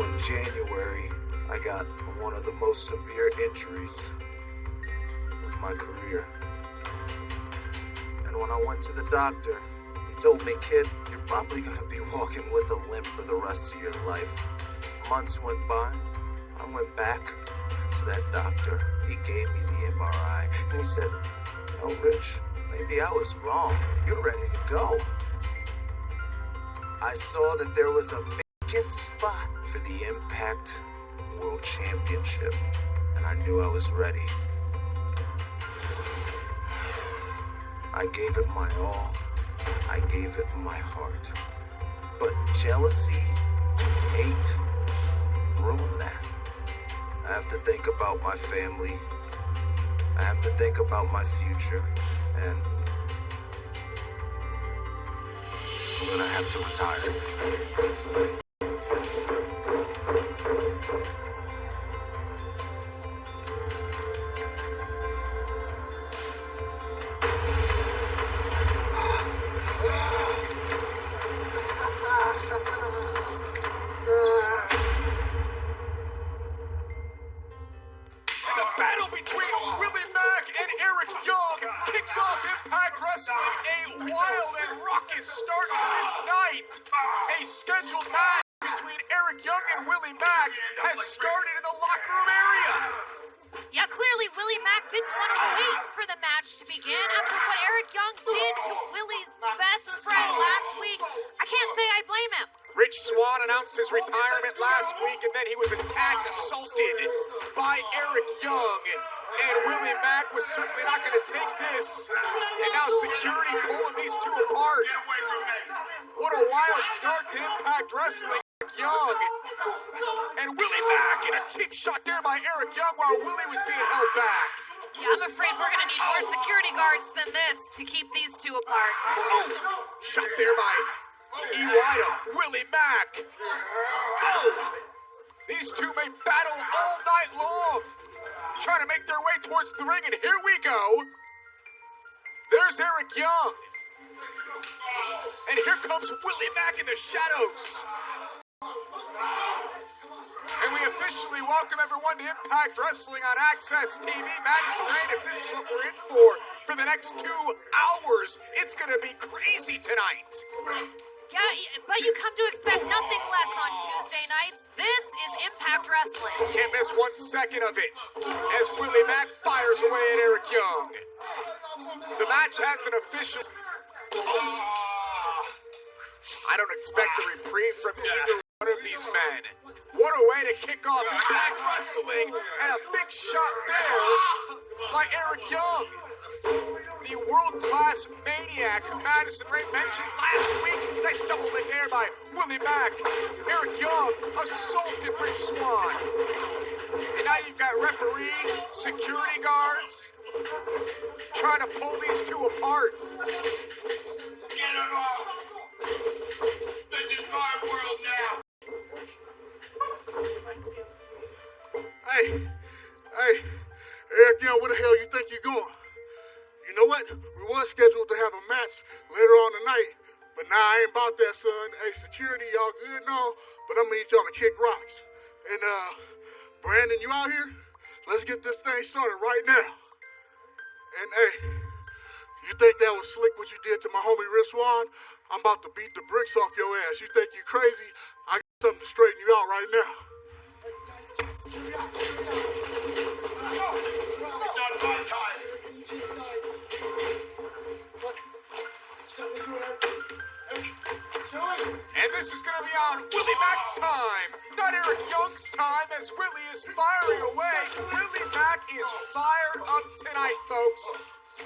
in January, I got one of the most severe injuries of my career. And when I went to the doctor, he told me, kid, you're probably going to be walking with a limp for the rest of your life. Months went by. I went back to that doctor. He gave me the MRI. And he said, Rich, maybe I was wrong. You're ready to go. I saw that there was a vacant spot for the Impact World Championship. And I knew I was ready. I gave it my all. I gave it my heart. But jealousy, hate, ruined that. I have to think about my family. I have to think about my future. And I'm gonna have to retire. His retirement last week, and then he was attacked, assaulted by Eric Young, and Willie Mack was certainly not going to take this, and now security pulling these two apart. What a wild start to Impact Wrestling. Eric Young and Willie Mack, and a cheap shot there by Eric Young while Willie was being held back. Yeah, I'm afraid we're going to need more security guards than this to keep these two apart. Oh, shot there by Iwata, Willie Mack. Oh! These two may battle all night long, trying to make their way towards the ring, and here we go. There's Eric Young. And here comes Willie Mack in the shadows. And we officially welcome everyone to Impact Wrestling on Access TV. Madison Rain, if this is what we're in for the next 2 hours, it's going to be crazy tonight. Yeah, but you come to expect nothing less on Tuesday nights. This is Impact Wrestling. Can't miss 1 second of it as Willie Mack fires away at Eric Young. The match has an official... I don't expect a reprieve from either one of these men. What a way to kick off Impact Wrestling, and a big shot there by Eric Young. The world-class maniac who Madison Rain mentioned last week. Nice double leg there by Willie Mack. Eric Young assaulted Rich Swann. And now you've got referee, security guards, trying to pull these two apart. Get it off! This is my world now! Hey, Eric Young, where the hell you think you're going? You know what? We was scheduled to have a match later on tonight, but now I ain't about that, son. Hey, security, y'all good and all, but I'm gonna need y'all to kick rocks. And, Brandon, you out here? Let's get this thing started right now. And, hey, you think that was slick what you did to my homie Rich Swann? I'm about to beat the bricks off your ass. You think you crazy? I got something to straighten you out right now. It's on my time! And this is going to be on Willie Mack's time, not Eric Young's time, as Willie is firing away. Willie Mack is fired up tonight, folks.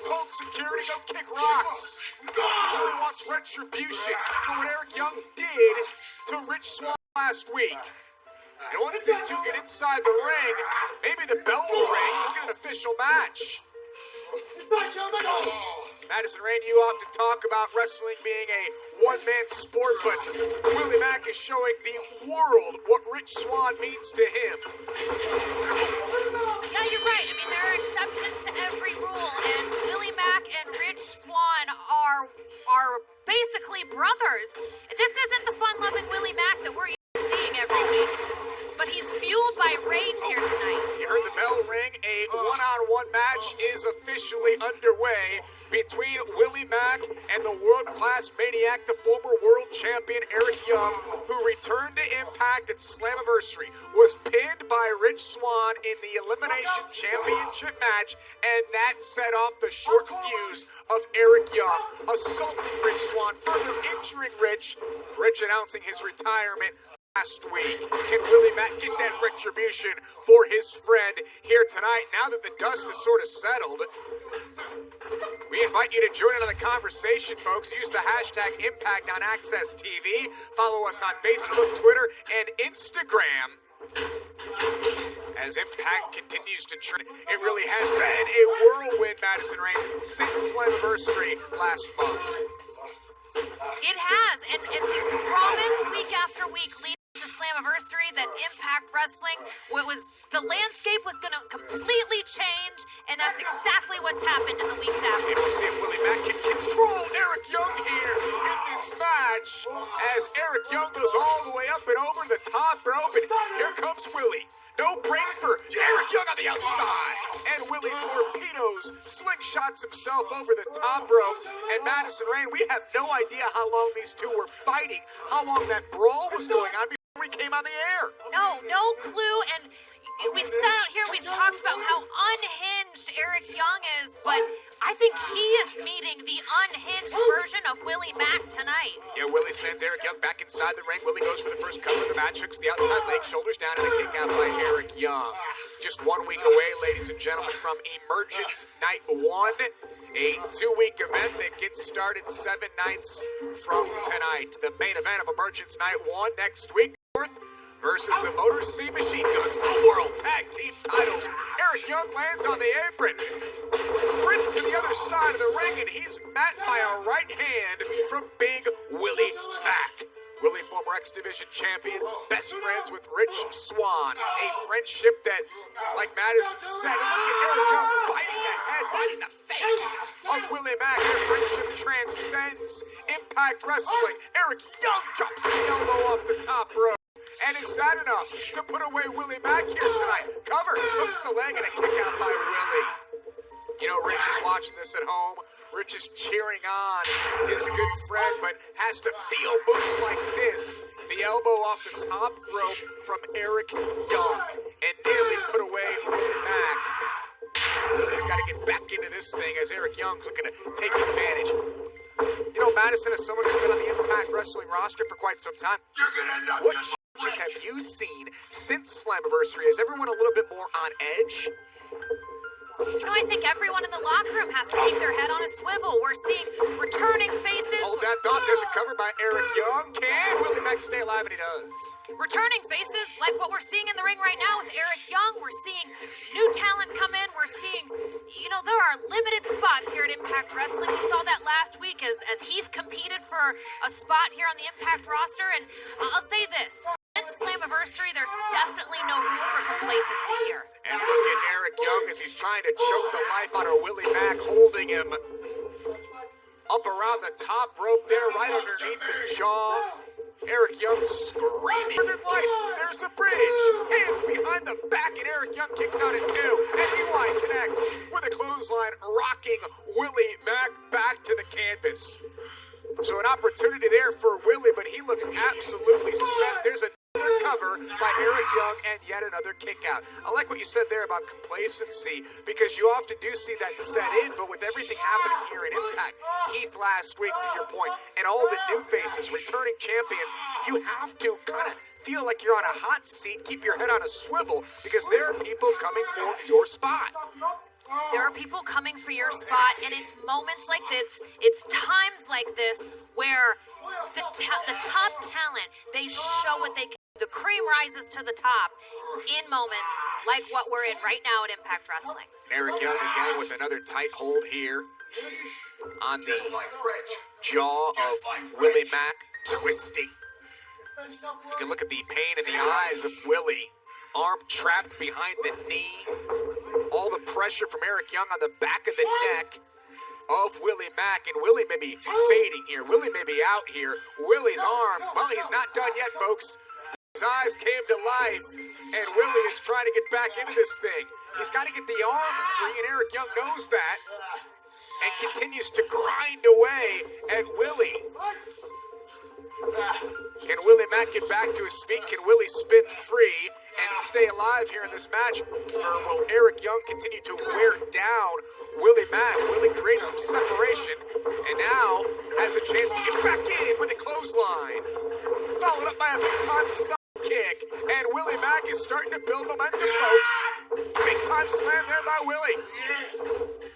Told security, don't kick rocks. Willie wants retribution for what Eric Young did to Rich Swann last week. And once these two get inside the ring, maybe the bell will ring. We'll get an official match. Inside, gentlemen! Madison Rain, you often talk about wrestling being a one-man sport, but Willie Mack is showing the world what Rich Swann means to him. Yeah, you're right. I mean, there are exceptions to every rule, and Willie Mack and Rich Swann are basically brothers. This isn't the fun-loving Willie Mack that we're used to seeing every week. officially underway between Willie Mack and the world-class maniac, the former world champion Eric Young, who returned to Impact at Slammiversary, was pinned by Rich Swann in the Elimination Championship match, and that set off the short fuse of Eric Young, assaulting Rich Swann, further injuring Rich announcing his retirement last week. Can Willie Mack get that retribution for his friend here tonight now that the dust is sort of settled? We invite you to join in on the conversation, folks. Use the hashtag Impact on Access TV. Follow us on Facebook, Twitter, and Instagram. As Impact continues to trend, it really has been a whirlwind, Madison Rain, since Slammiversary last month. It has, and we promised week after week leading to Slammiversary that Impact Wrestling, the landscape was going to completely change, and that's exactly what's happened in the weeks after. And we'll see if Willie Mack can control Eric Young here in this match, as Eric Young goes all the way up and over the top rope, and here comes Willie. No break for Eric Young on the outside. And Willie torpedoes, slingshots himself over the top rope. And Madison Rain, we have no idea how long these two were fighting, how long that brawl was going on before we came on the air. No clue. And we've sat out here, we've talked about how unhinged Eric Young is, but I think he is meeting the unhinged version of Willie Mack tonight. Yeah, Willie sends Eric Young back inside the ring. Willie goes for the first cover of the match, hooks the outside leg, shoulders down, and a kick out by Eric Young. Just 1 week away, ladies and gentlemen, from Emergence Night 1, a 2-week event that gets started 7 nights from tonight. The main event of Emergence Night 1 next week, versus the Motor City Machine Guns for the World Tag Team titles. Eric Young lands on the apron, sprints to the other side of the ring, and he's met by a right hand from Big Willie Mack. Willie, former X Division champion, best friends with Rich Swann. A friendship that, like Madison said, look at Eric Young biting the head, biting the face of Willie Mack. Their friendship transcends Impact Wrestling. Eric Young drops the elbow off the top rope. And is that enough to put away Willie Mack here tonight? Cover, hooks the leg, and a kick out by Willie. You know, Rich is watching this at home. Rich is cheering on his good friend, but has to feel moves like this. The elbow off the top rope from Eric Young, and nearly put away Willie Mack. Willie's got to get back into this thing as Eric Young's looking to take advantage. You know, Madison is someone who's been on the Impact Wrestling roster for quite some time. What changes have you seen since Slammiversary? Is everyone a little bit more on edge? You know, I think everyone in the locker room has to keep their head on a swivel. We're seeing returning faces. Hold that thought. There's a cover by Eric Young. Can Willie Mack stay alive? And he does. Returning faces like what we're seeing in the ring right now with Eric Young. We're seeing new talent come in. We're seeing, you know, there are limited spots here at Impact Wrestling. We saw that last week as Heath competed for a spot here on the Impact roster. And I'll say this. Since Slammiversary, there's definitely no room for complacency here. And look at Eric Young as he's trying to choke the life out of Willie Mack, holding him up around the top rope there, right underneath the jaw. Eric Young screaming. Lights. There's the bridge. Hands behind the back, and Eric Young kicks out at 2. And EY connects with a clothesline, rocking Willie Mack back to the canvas. So an opportunity there for Willie, but he looks absolutely spent. There's another cover by Eric Young and yet another kick out. I like what you said there about complacency, because you often do see that set in, but with everything happening here in Impact, Heath last week to your point, and all the new faces, returning champions, you have to kind of feel like you're on a hot seat, keep your head on a swivel, because there are people coming for your spot. There are people coming for your spot, and it's moments like this, it's times like this where the top talent, they show what they can. The cream rises to the top in moments like what we're in right now at Impact Wrestling. Eric Young again with another tight hold here on the jaw of Willie Mack, twisting. You can look at the pain in the eyes of Willie. Arm trapped behind the knee. All the pressure from Eric Young on the back of the neck of Willie Mack. And Willie may be fading here. Willie may be out here. Willie's arm, well, he's not done yet, folks. His eyes came to life, and Willie is trying to get back into this thing. He's got to get the arm free, and Eric Young knows that. and continues to grind away at Willie. Can Willie Mack get back to his feet? Can Willie spin free and stay alive here in this match? Or will Eric Young continue to wear down Willie Mack? Willie creates some separation and now has a chance to get back in with a clothesline. Followed up by a big-time side kick. And Willie Mack is starting to build momentum, folks. Big-time slam there by Willie.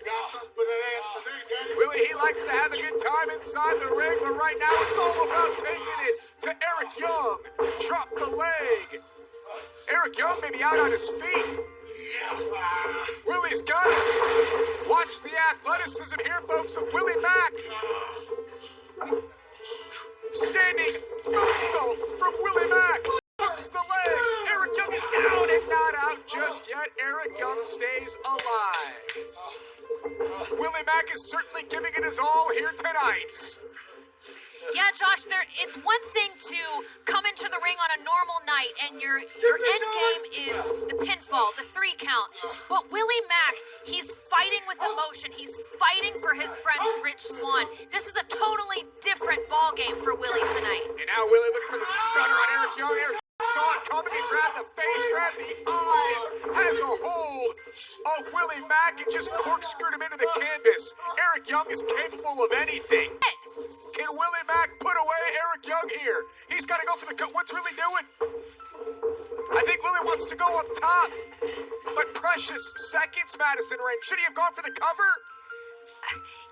Got something for that ass today, Daddy. Willie, he likes to have a good time inside the ring, but right now it's all about taking it to Eric Young. Drop the leg. Eric Young may be out on his feet. Willie's got it. Watch the athleticism here, folks, of Willie Mack. Standing moonsault from Willie Mack. Hooks the leg. Eric Young is down and not out just yet. Eric Young stays alive. Willie Mack is certainly giving it his all here tonight. Yeah, Josh, it's one thing to come into the ring on a normal night and your end game is the pinfall, the 3 count. But Willie Mack, he's fighting with emotion. He's fighting for his friend Rich Swann. This is a totally different ball game for Willie tonight. And now Willie looking for the stunner on Eric Young. Eric saw it coming and grabbed the face, grabbed the eyes, has a hold of Willie Mack and just corkscrewed him into the canvas. Eric Young is capable of anything. Can Willie Mack put away Eric Young here? He's got to go for the cut. What's Willie doing? I think Willie wants to go up top. But precious seconds, Madison Rain. Should he have gone for the cover?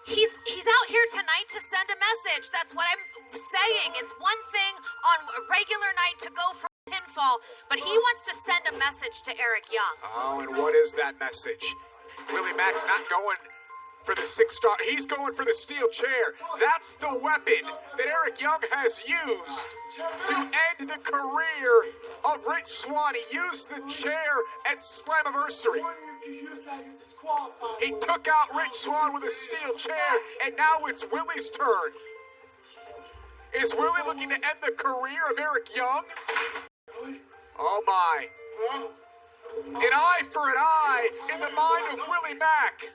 He's out here tonight to send a message. That's what I'm saying. It's one thing on a regular night to go for a pinfall, but he wants to send a message to Eric Young. Oh, and what is that message? Willie Mack's not going for the 6-star. He's going for the steel chair. That's the weapon that Eric Young has used to end the career of Rich Swann. He used the chair at Slammiversary. He took out Rich Swann with a steel chair, and now it's Willie's turn. Is Willie looking to end the career of Eric Young? Oh my. An eye for an eye in the mind of Willie Mack.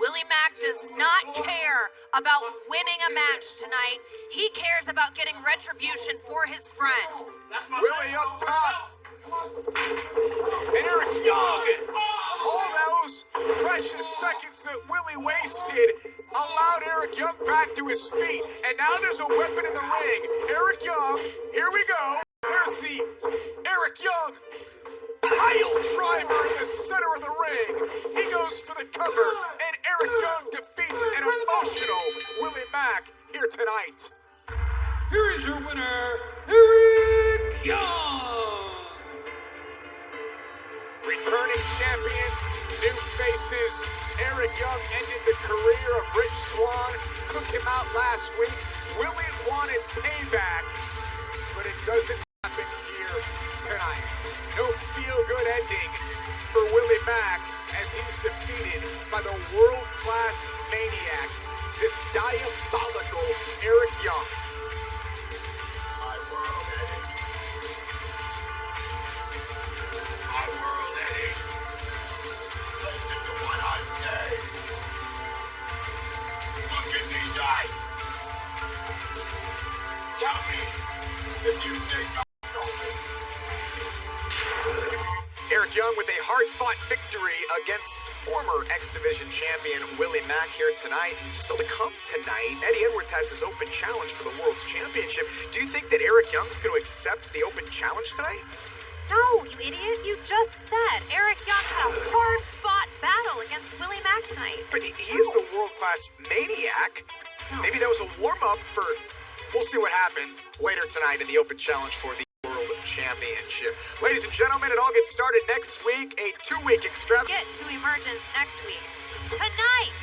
Willie Mack does not care about winning a match tonight. He cares about getting retribution for his friend. Willie up top. And Eric Young. All those precious seconds that Willie wasted allowed Eric Young back to his feet. And now there's a weapon in the ring. Eric Young, here we go. There's the Eric Young pile driver in the center of the ring. He goes for the cover, and Eric Young defeats an emotional Willie Mack here tonight. Here is your winner, Eric Young. Returning champions, new faces. Eric Young ended the career of Rich Swann, took him out last week. Willie wanted payback, but it doesn't happen here tonight. No feel-good ending for Willie Mack as he's defeated by the world-class maniac, this diabolical Eric Young. My world, Eddie. My world, Eddie. Listen to what I say. Look in these eyes. Tell me if you think I'm joking. Eric Young with a hard-fought victory against former X Division champion Willie Mack here tonight. And still to come tonight, Eddie Edwards has his open challenge for the World's Championship. Do you think that Eric Young's going to accept the open challenge tonight? No, you idiot. You just said Eric Young had a hard-fought battle against Willie Mack tonight. But he is the world-class maniac. Maybe that was a warm-up for... We'll see what happens later tonight in the open challenge for the World Championship. Ladies and gentlemen, it all gets started next week. A 2-week extravaganza. Get to Emergence next week. Tonight,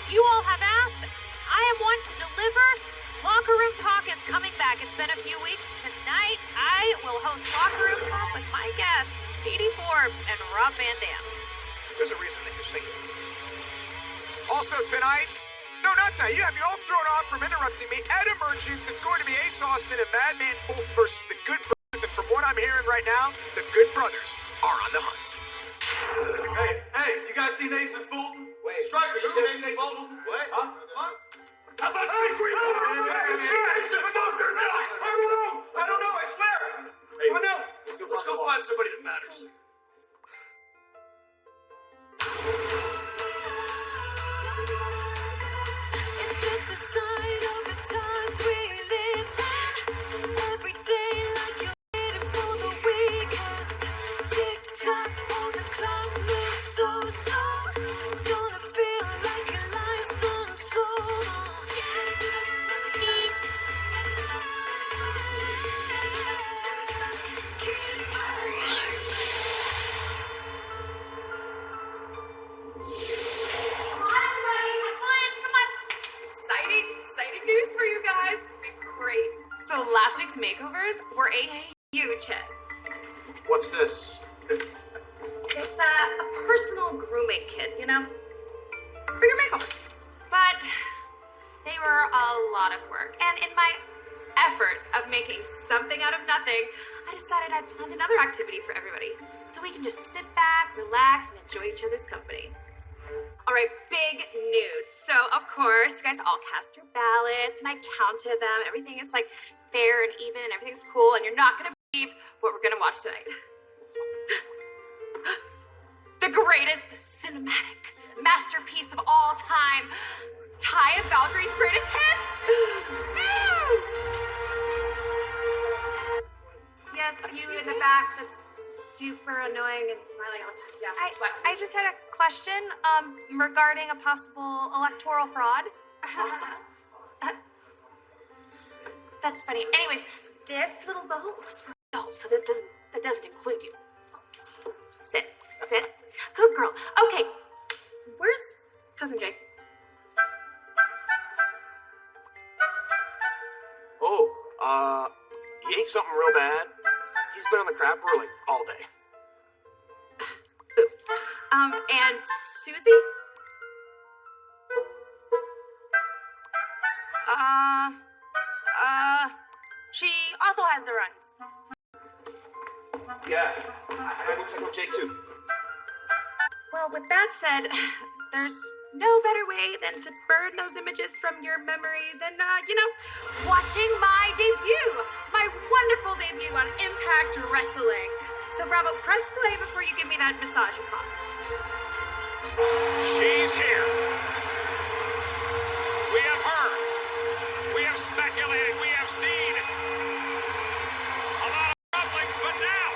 you all have asked. I am one to deliver. Locker Room Talk is coming back. It's been a few weeks. Tonight, I will host Locker Room Talk with my guests, Petey Forbes and Rob Van Dam. There's a reason that you're singing. Also tonight, no, not tonight. You have me all thrown off from interrupting me. At Emergence, it's going to be Ace Austin and Madman Fulton versus the Good Brothers. And from what I'm hearing right now, the Good Brothers are on the hunt. Hey, you guys seen Ace and Fulton? Wait. Wait. Striker, you said anything? What? Huh? How about big green? I don't know, I swear. Hey, let's go find somebody that matters. It's just a sign of the times we live in. Every day like you're waiting for the weekend. Tick tock, all the clock moves so slow. Gonna feel like your life's unsold. Exciting news for you guys. Great. So last week's makeovers were a huge hit. What's this? It's a personal grooming kit, you know, for your makeover. But they were a lot of work. And in my efforts of making something out of nothing, I decided I'd plan another activity for everybody. So we can just sit back, relax, and enjoy each other's company. All right, big news. So, of course, you guys all cast your ballots, and I counted them. Everything is, like, fair and even, and everything's cool, and you're not going to believe what we're going to watch tonight. The greatest cinematic masterpiece of all time, Taya Valkyrie's greatest hits. Yes, you in the back that's super annoying and smiling all the time. Yeah. I just had a question regarding a possible electoral fraud. That's funny. Anyways, this little vote was for adults, so that doesn't include you. Sit. Good girl. Okay, where's Cousin Jake? Oh, he ate something real bad. He's been on the crap roll like all day. And Susie? She also has the runs. Yeah, I will check on Jake too. Well, with that said, there's no better way than to burn those images from your memory than, watching my debut. My wonderful debut on Impact Wrestling. So, Bravo, press play before you give me that massage and props. She's here. We have heard. We have speculated. We have seen a lot of rumblings, but now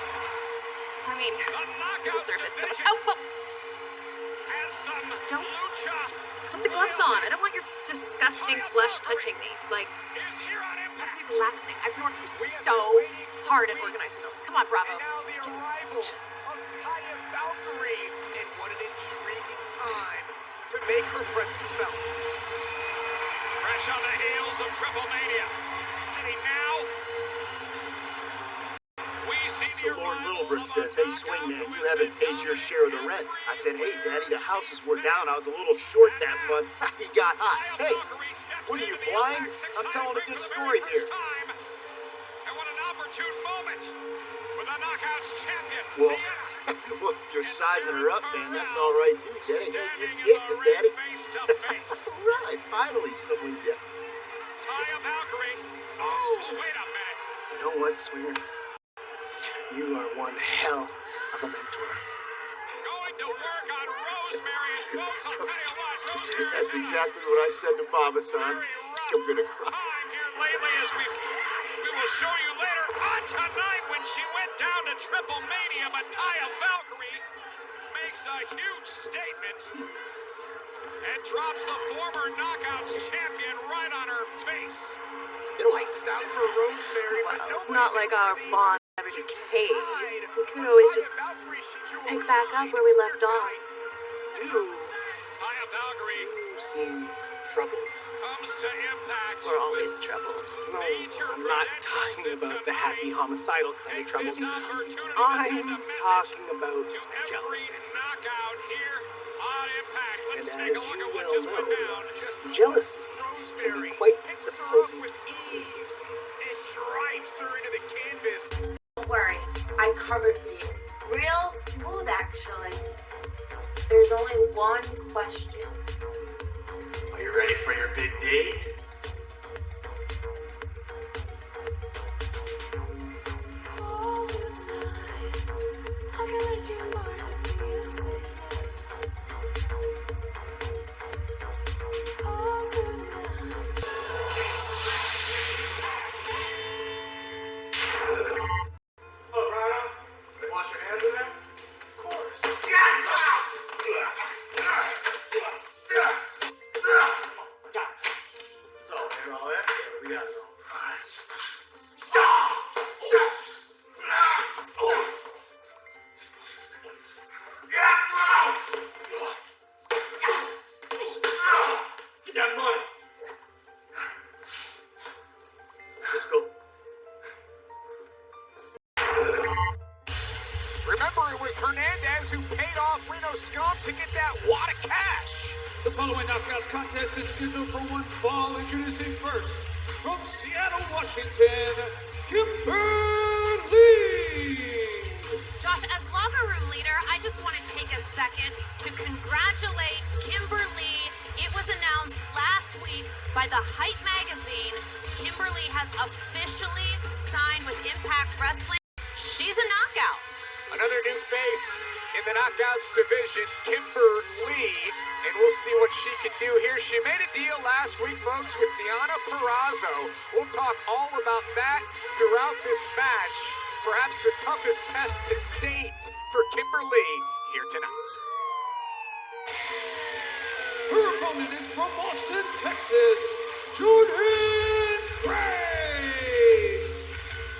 I mean, the knockout the surface. division Oh, well, has some don't lucha put the gloves on. I don't want your disgusting flesh touching me. Like, is here on I'm supposed to Impact. be relaxing. I've been working so hard at organizing those. Come on, Bravo. And now the arrival of Taya Valkyrie. And what an intriguing time to make her presence felt. Fresh on the heels of Triple Mania. And now we see So the Lord arrival Littlebrook of says, a hey, knockout Swingman, you who haven't has paid been your share of the dominating rent. I the said, hey, ring. Daddy, the houses were down. I was a little short that month. He got hot. Taya Hey, Valkyrie steps what are you, into the blind? Impact I'm 600 telling a ring good for the story very here. first time. And what an opportune moment for the Knockouts champion. Well, Sienna. well, if you're sizing her up, man, that's all right, too. Daddy, Standing you in get the it, ring Daddy. face to face. All right, finally someone gets it. Taya Valkyrie. Oh, wait a minute. You know what, Swinger? You are one hell of a mentor. Going to work on Rosemary. And folks, I'll tell you what, Rosemary. That's exactly what I said to Baba-san. Very rough I'm gonna cry. time here lately as we will show you later on tonight when she went down to Triple Mania, but Taya Valkyrie makes a huge statement and drops the former Knockouts champion right on her face. Lights out for Rosemary, but Well, it's nobody not like our sees bond ever decayed. pride. We could always just Taya Valkyrie should do a pick back up where we left off. Taya Valkyrie You seem troubled. comes to Impact. We're always troubled. No, I'm not talking about the happy homicidal kind of trouble. I'm talking about jealousy. Knockout here on Impact. And Let's as take a you look at what well just went know, down. jealousy can be quite the potent ease and drives her into the canvas. Don't worry, I covered for you. Real smooth, actually. There's only one question. Are you ready for your big day? Remember, it was Hernandez who paid off Reno Scum to get that wad of cash. The following knockout contest is scheduled for one fall. Introducing first, from Seattle, Washington, Kimberly. Josh, as locker room leader, I just want to take a second to congratulate Kimberly. It was announced last week by the Hype magazine. Kimberly has officially signed with Impact Wrestling. She's a knockout. Another new face in the Knockouts division, Kimberly, and we'll see what she can do here. She made a deal last week, folks, with Deonna Purrazzo. We'll talk all about that throughout this match. Perhaps the toughest test to date for Kimberly here tonight. Her opponent is from Austin, Texas, Jordan Grace.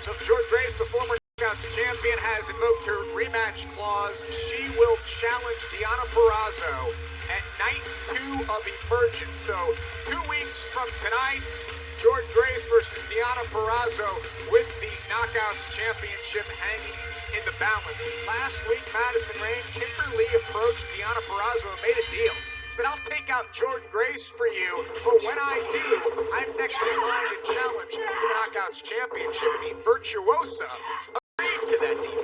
So Jordan Grace, the former Knockouts champion, has invoked her rematch clause. She will challenge Deonna Purrazzo at night 2 of Emergence. So 2 weeks from tonight, Jordan Grace versus Deonna Purrazzo with the Knockouts championship hanging in the balance. Last week, Madison Rain, Kimberly approached Deonna Purrazzo and made a deal. Said, I'll take out Jordan Grace for you, but when I do, I'm next in line to challenge for the Knockouts championship. The Virtuosa agreed to that deal.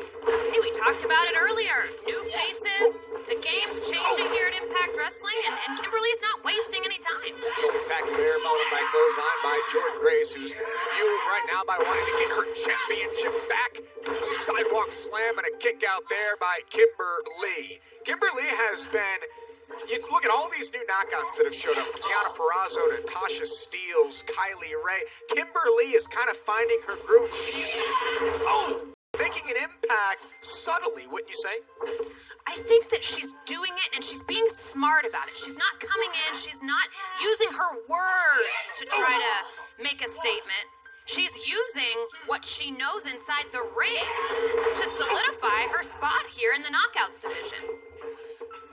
Hey, we talked about it earlier. New faces, the game's changing here at Impact Wrestling, and Kimberly's not wasting any time. Spectacular motorbike clothesline by Jordan Grace, who's fueled right now by wanting to get her championship back. Sidewalk slam and a kick out there by Kimberly. Kimberly has been... You look at all these new knockouts that have showed up, from Deonna Purrazzo to Tasha Steelz, Kylie Ray. Kimberly is kind of finding her groove. She's making an impact subtly, wouldn't you say? I think that she's doing it and she's being smart about it. She's not coming in, she's not using her words to try to make a statement. She's using what she knows inside the ring to solidify her spot here in the Knockouts division.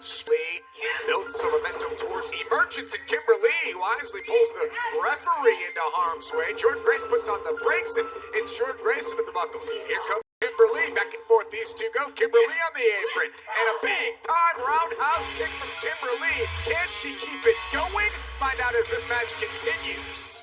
Lee builds some momentum towards Emergence, and Kimberly wisely pulls the referee into harm's way. Jordan Grace puts on the brakes, and it's Jordan Grace with the buckle. Here comes Kimberly, back and forth these two go. Kimberly on the apron, and a big-time roundhouse kick from Kimberly. Can she keep it going? Find out as this match continues.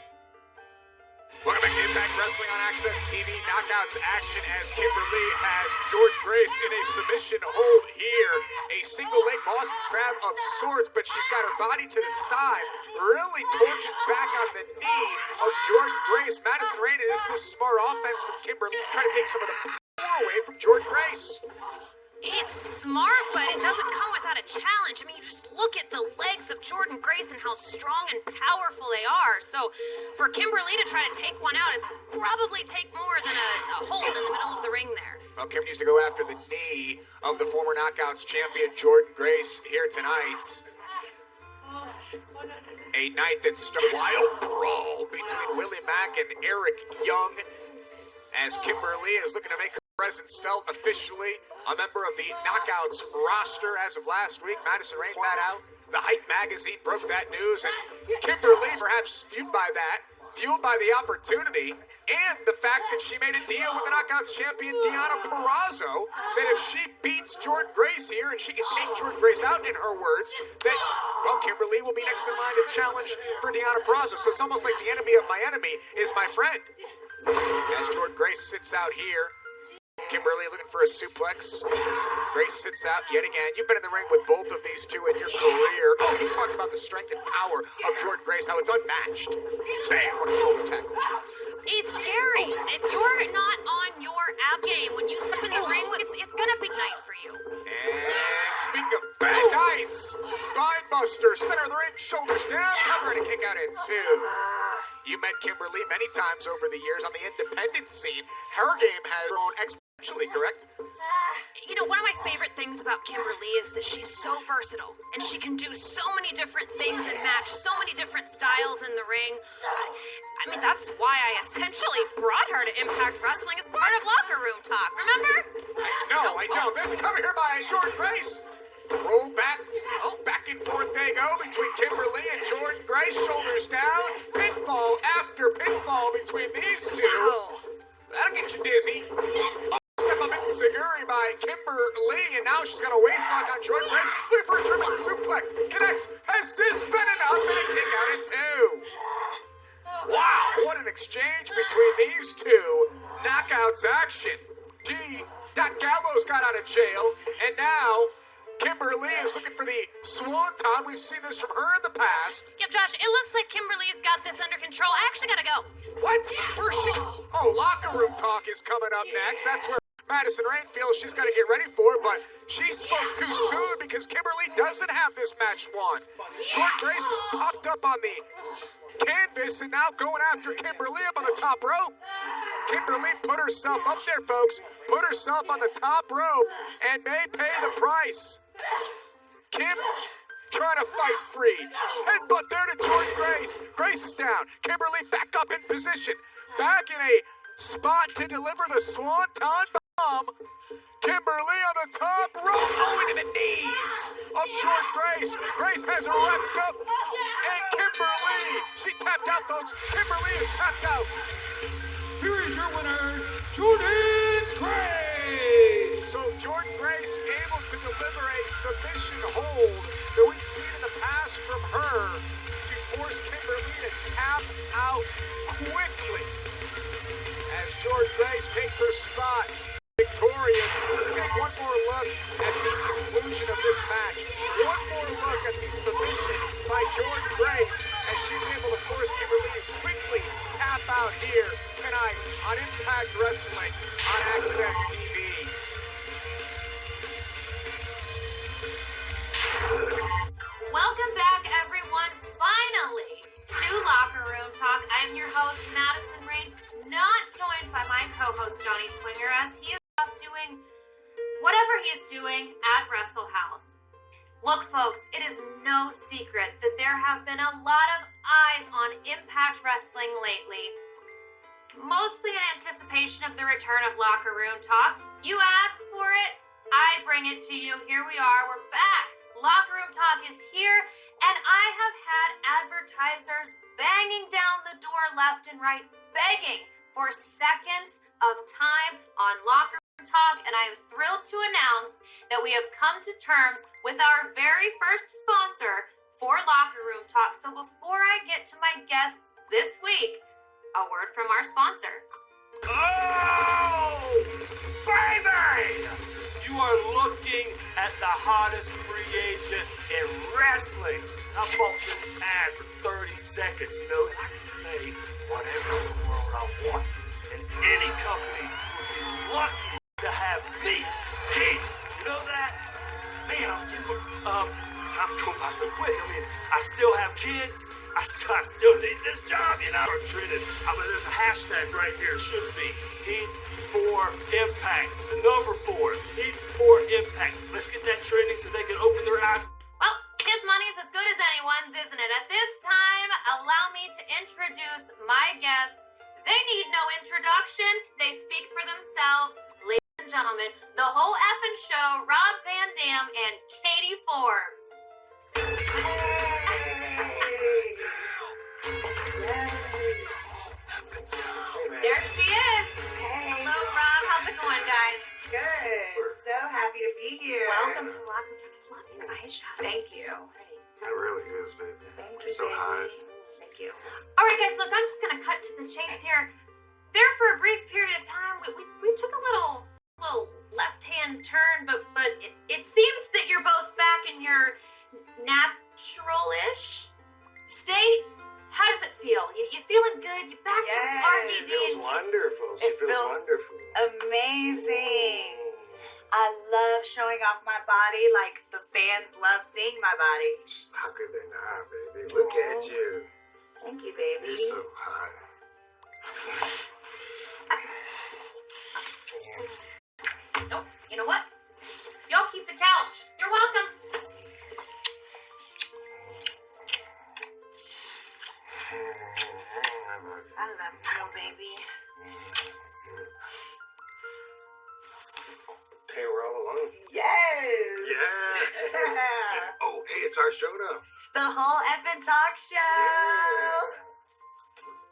Welcome back to Impact Wrestling on Access TV. Knockouts action as Kimberly has Jordan Grace in a submission hold here. A single leg Boston Crab of sorts, but she's got her body to the side, really torquing back on the knee of Jordan Grace. Madison Rain, is this smart offense from Kimberly, trying to take some of the power away from Jordan Grace? It's smart, but it doesn't come without a challenge. I mean, you just look at the legs of Jordan Grace and how strong and powerful they are. So for Kimberly to try to take one out is probably take more than a hold in the middle of the ring there. Well, Kim needs to go after the knee of the former Knockouts champion Jordan Grace here tonight. A night that's a wild brawl between Willie Mack and Eric Young, as Kimberly is looking to make her presence felt officially. A member of the Knockouts roster as of last week. Madison Rain that out. The Hype magazine broke that news, and Kimberly, perhaps fueled by that, fueled by the opportunity, and the fact that she made a deal with the Knockouts champion Deonna Purrazzo, that if she beats Jordan Grace here and she can take Jordan Grace out, in her words, that, well, Kimberly will be next in line to challenge for Deonna Purrazzo. So it's almost like the enemy of my enemy is my friend. As Jordan Grace sits out here, Kimberly looking for a suplex. Grace sits out yet again. You've been in the ring with both of these two in your career. Oh, you talked about the strength and power of Jordan Grace, how it's unmatched. Bam, what a shoulder tackle. It's scary. If you're not on your app game when you step in the ring, it's gonna be night for you. And speaking of bad nights, spine buster, center of the ring, shoulders down, cover and a kick out at 2. You met Kimberly many times over the years on the independent scene. Her game has grown exponentially, correct? You know, one of my favorite things about Kimberly is that she's so versatile, and she can do so many different things and match so many different styles in the ring. I mean, that's why I essentially brought her to Impact Wrestling as part of Locker Room Talk, remember? I know. This cover here by Jordan Grace. Roll back. Oh, back and forth they go between Kimberly and Jordan Grace. Shoulders down. Pinfall after pinfall between these two. That'll get you dizzy. Step up into Seguri by Kimberly, and now she's got a waist lock on Jordan Grace. Looking for a triple suplex. Connects. Has this been enough? And a kick out at 2. Wow, what an exchange between these two. Knockouts action. Gee, Doc Gallows got out of jail, and now Kimberly is looking for the swanton. We've seen this from her in the past. Yep, Josh, it looks like Kimberly's got this under control. I actually gotta go. What? Where's she? Oh, Locker Room Talk is coming up next. That's where Madison Rain feels she's got to get ready for, but she spoke too soon because Kimberly doesn't have this match won. Jordan Grace has popped up on the canvas and now going after Kimberly up on the top rope. Kimberly put herself up there, folks. Put herself on the top rope and may pay the price. Kim trying to fight free. Headbutt there to Jordan Grace. Grace is down. Kimberly back up in position. Back in a spot to deliver the swanton bomb. Kimberly on the top rope. Oh, into the knees of Jordan Grace. Grace has her wrapped up. And Kimberly, she tapped out, folks. Kimberly is tapped out. Here is your winner, Jordan Grace. So Jordan Grace able to deliver a submission hold that we've seen in the past from her to force Kimberly to tap out quickly. As Jordan Grace takes her spot, victorious. Let's take one more look at the conclusion of this match. One more look at the submission by Jordan Grace as she's able to force Kimberly to quickly tap out here tonight on Impact Wrestling on Access TV. Welcome back, everyone, finally, to Locker Room Talk. I'm your host, Madison Rain, not joined by my co-host, Johnny Swinger, as he is off doing whatever he is doing at Wrestle House. Look, folks, it is no secret that there have been a lot of eyes on Impact Wrestling lately, mostly in anticipation of the return of Locker Room Talk. You asked for it, I bring it to you. Here we are, we're back. Locker Room Talk is here, and I have had advertisers banging down the door left and right, begging for seconds of time on Locker Room Talk, and I am thrilled to announce that we have come to terms with our very first sponsor for Locker Room Talk. So before I get to my guests this week, a word from our sponsor. Oh, baby! You are looking at the hottest free agent in wrestling. I bought this ad for 30 seconds, you know, and I can say whatever in the world I want. And any company would be lucky to have me. Hey, you know that? Man, time's going by so quick. I mean, I still have kids. I still need this job, you know. Treated. I mean, there's a hashtag right here. Should be Heat for Impact. The number 4. Heat for Impact. Let's get that trending so they can open their eyes. Well, his money's as good as anyone's, isn't it? At this time, allow me to introduce my guests. They need no introduction. They speak for themselves. Ladies and gentlemen, the whole effing show, Rob Van Dam and Katie Forbes. There she is. Hello, Rob. How's it going, guys? Good. So happy to be here. Welcome to Locker Room Talk. Love you guys. Thank you. It really is, baby. Thank you. You're so hot. Thank you. All right, guys, look, I'm just going to cut to the chase here. There for a brief period of time, we took a little natural-ish state? How does it feel? You feeling good? You back to RVD? She feels wonderful. She feels wonderful. Amazing. I love showing off my body like the fans love seeing my body. How could they not, baby? Look at you. Thank you, baby. You're so hot. Nope. You know what? Y'all keep the couch. You're welcome. I love you, baby. Hey, we're all alone. Yes. Yeah. Oh, hey, it's our show now. The whole effing talk show. Yeah.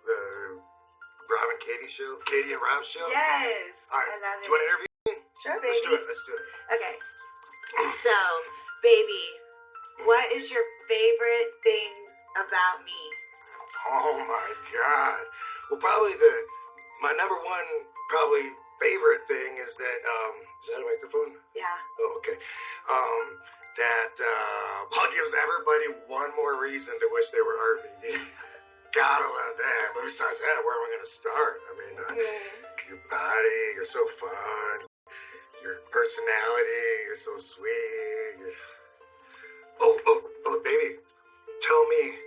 The Rob and Katie show. Katie and Rob show. Yes. All right. I love Do you want to interview me? Sure, baby. Let's do it. Okay. So, baby, what is your favorite things about me? Oh my God. Well, probably my number one favorite thing is that is that a microphone? Yeah. Oh, okay. That gives everybody one more reason to wish they were RVD. Gotta love that. But besides that, where am I gonna start? I mean, your body, you're so fun. Your personality, you're so sweet. Oh, baby, tell me,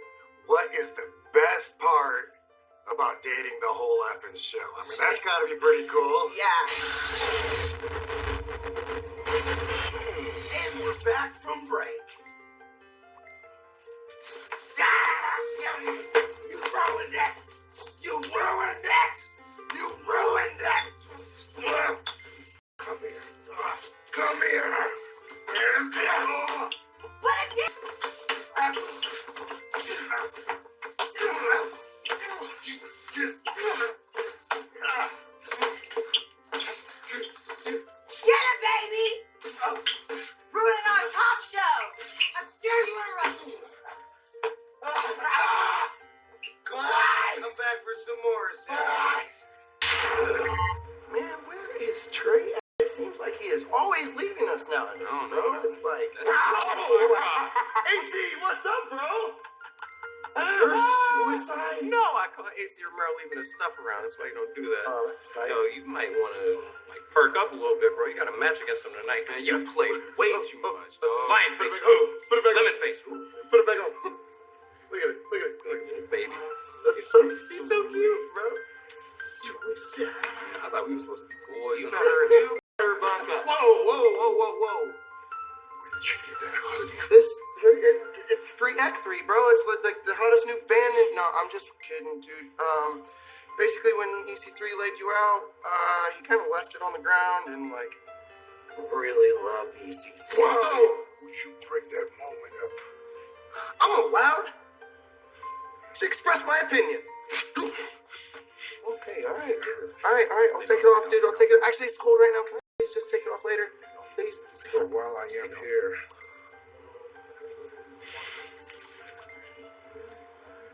what is the best part about dating the whole effing show? I mean, that's gotta be pretty cool. Yeah. And we're back from break. You ruined it! You ruined it! You ruined it! Come here. Come here. What a dick! Get it, baby! Ruining our talk show! How dare you interrupt me! Come back for some more, Sam. Man, where is Trey? It seems like he is always leaving us nowadays, bro. It's like... AC, what's up, bro? You're suicide? No, I caught AC Romero leaving his stuff around. That's why you don't do that. Oh, that's tight. Yo, you might want to perk up a little bit, bro. You got a match against him tonight, man. You played way too much. Lion face. Put it back Lemon on. face. Put it back on. Look at it. Look at it. Look at it, baby. That's so cute, bro. Suicide. I thought we were supposed to be boys. You better buck up. Whoa. Where did you get that hoodie? This it's 3x3, bro. It's like the hottest new band. No, I'm just kidding, dude. Basically, when EC3 laid you out, he kind of left it on the ground and like really love EC3. Whoa! Would you bring that moment up? I'm allowed to express my opinion. Okay, all right. I'll take it off, dude. I'll take it. Actually, it's cold right now. Can I please just take it off later? Please. So while I am here,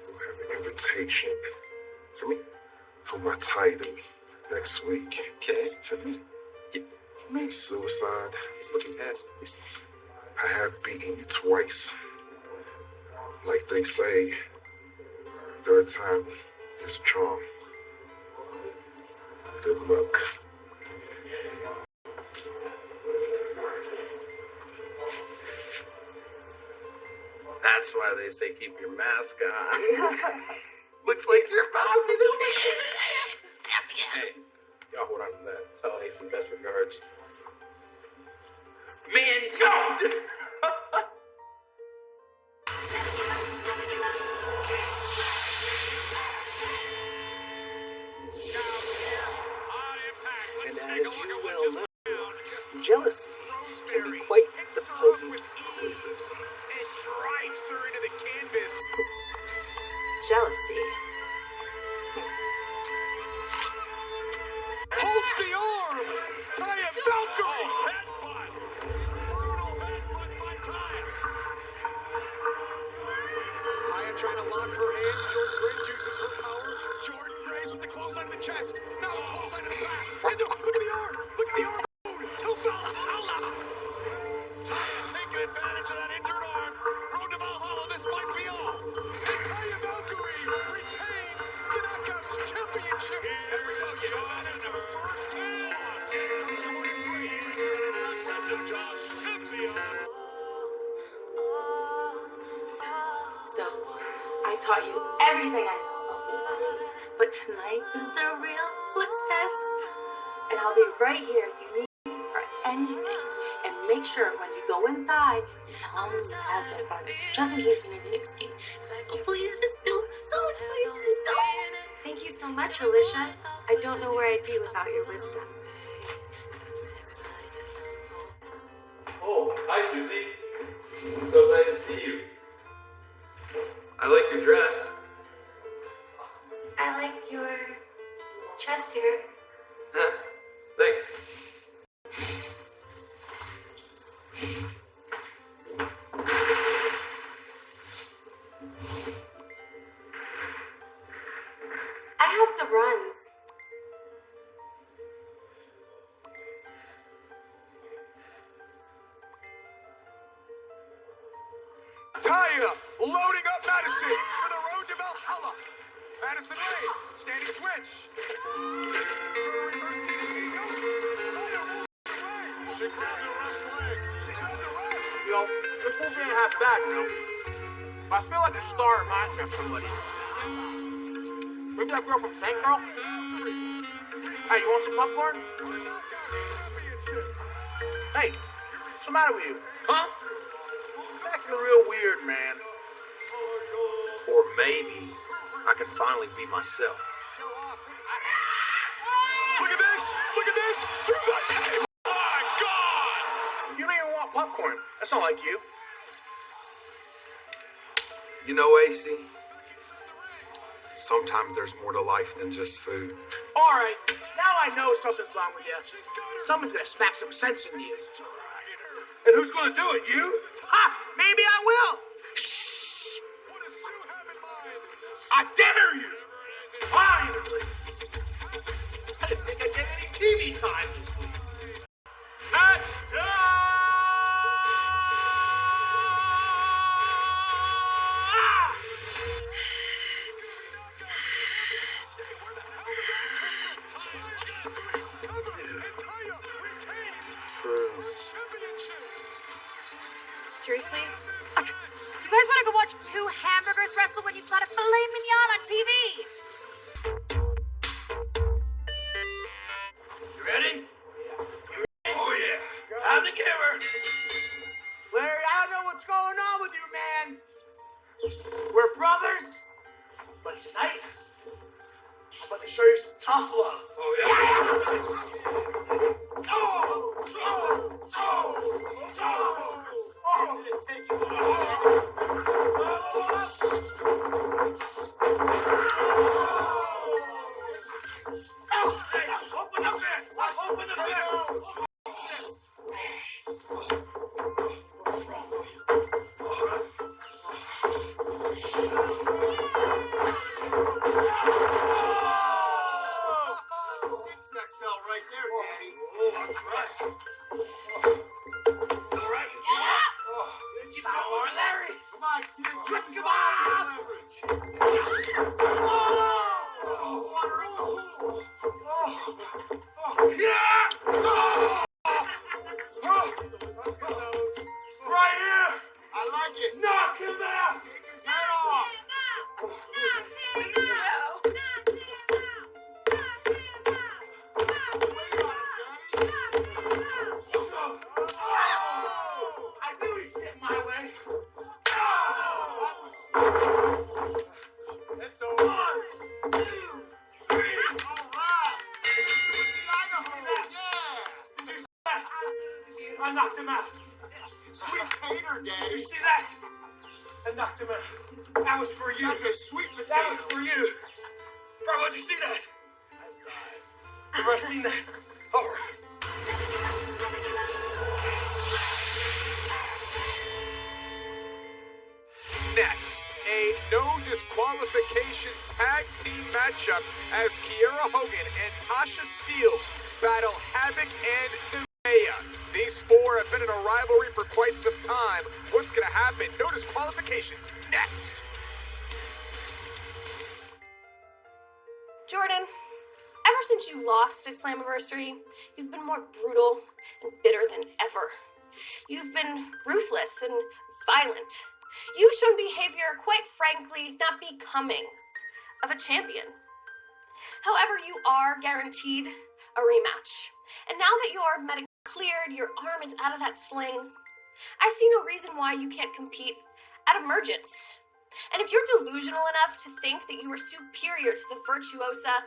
we'll have an invitation For me? for my title next week. Okay. For me? Me, Suicide. He's looking past me. I have beaten you twice. Like they say, third time is a charm. Good luck. That's why they say keep your mask on. Looks like you're about to be the teacher. Hey, y'all hold on to that. Tell Ace some best regards. Man, yo! And as you well know, jealousy can be quite the potent poison. It drives her into the canvas. Jealousy. Holds the arm! Taya Valkyrie! Headbutt! Brutal headbutt by Taya. Taya trying to lock her hands. Jordan Grace uses her power. Jordan Grace with the clothesline to the chest. Now a clothesline to the back. And look at the arm! Look at the arm! To Valhalla! Taya taking advantage of that injured arm. So, I taught you everything I know about the body. But tonight is the real blitz test. And I'll be right here if you need me for anything. And make sure when you go inside, you tell me you have that body, just in case you need to escape. So please just do it. So excited. Thank you so much, Alicia. I don't know where I'd be without your wisdom. Oh, hi, Susie. So glad to see you. I like your dress. I like your chest hair. Thanks. I have the runs. Taya, loading up Madison for the road to Valhalla. Madison Ray, standing switch. She grabbed the left leg. She grabbed the left. You know, this won't be half bad, you know. But I feel like the star reminds me of somebody. Maybe that girl from Tank Girl? Hey, you want some popcorn? Hey, what's the matter with you? Huh? You're acting real weird, man. Or maybe I can finally be myself. Look at this! Look at this! Through the table! Oh my God! You don't even want popcorn. That's not like you. You know, AC, sometimes there's more to life than just food. All right, now I know something's wrong with you. Someone's gonna smack some sense into you. And who's gonna do it? You? Ha! Maybe I will. Shh! I dare you! Finally! I didn't think I'd get any TV time this week. Match time! Seriously? You guys want to go watch two hamburgers wrestle when you've got a filet mignon on TV? You ready? Oh, yeah. Time to give her. Larry, I don't know what's going on with you, man. We're brothers, but tonight, I'm about to show you some tough love. Oh, yeah. Open the fist! Open the fist! XL right there, Daddy. Oh, that's right. All right, you Get up! Keep going, Larry. Come on, kid. Just come on. Yeah! Right here! I like it. Knock him out! Take his head off. I knew he'd sit my way. It's over. 1, 2, 3. All right. Did you see that? I knocked him out. Sweet tater, Did Daddy. you see that? I knocked him out. That was for you. That's a sweet That potato. was for you. Bro, did you see that? Have I seen that? All right. Next, a no disqualification tag team matchup as Kiera Hogan and Tasha Steelz battle Havoc and Nevaeh. These four have been in a rivalry for quite some time. What's gonna happen? No disqualifications. Next. Jordan, ever since you lost at Slammiversary, you've been more brutal and bitter than ever. You've been ruthless and violent. You've shown behavior, quite frankly, not becoming of a champion. However, you are guaranteed a rematch. And now that you are medically cleared, your arm is out of that sling, I see no reason why you can't compete at Emergence. And if you're delusional enough to think that you are superior to the Virtuosa,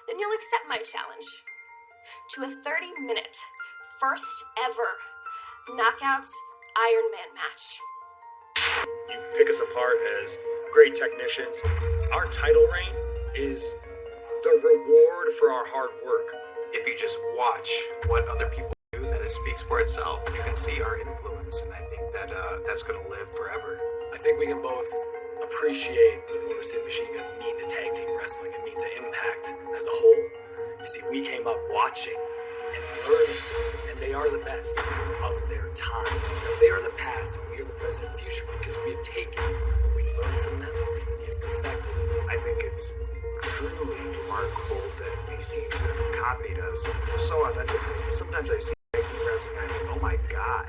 then you'll accept my challenge to a 30-minute, first ever Knockouts Iron Man match. You pick us apart as great technicians. Our title reign is the reward for our hard work. If you just watch what other people do, then it speaks for itself. You can see our influence, and I think that that's going to live forever. I think we can both appreciate what the Motor City Machine Guns mean to tag team wrestling. It means to Impact as a whole. You see, we came up watching and learning, and they are the best of their time. They are the past, and we are the present and future because we have taken what we've learned from them and we have perfected it. I think it's truly remarkable that these teams have copied us so authentically. Sometimes I see tag team wrestling and I think, oh my god,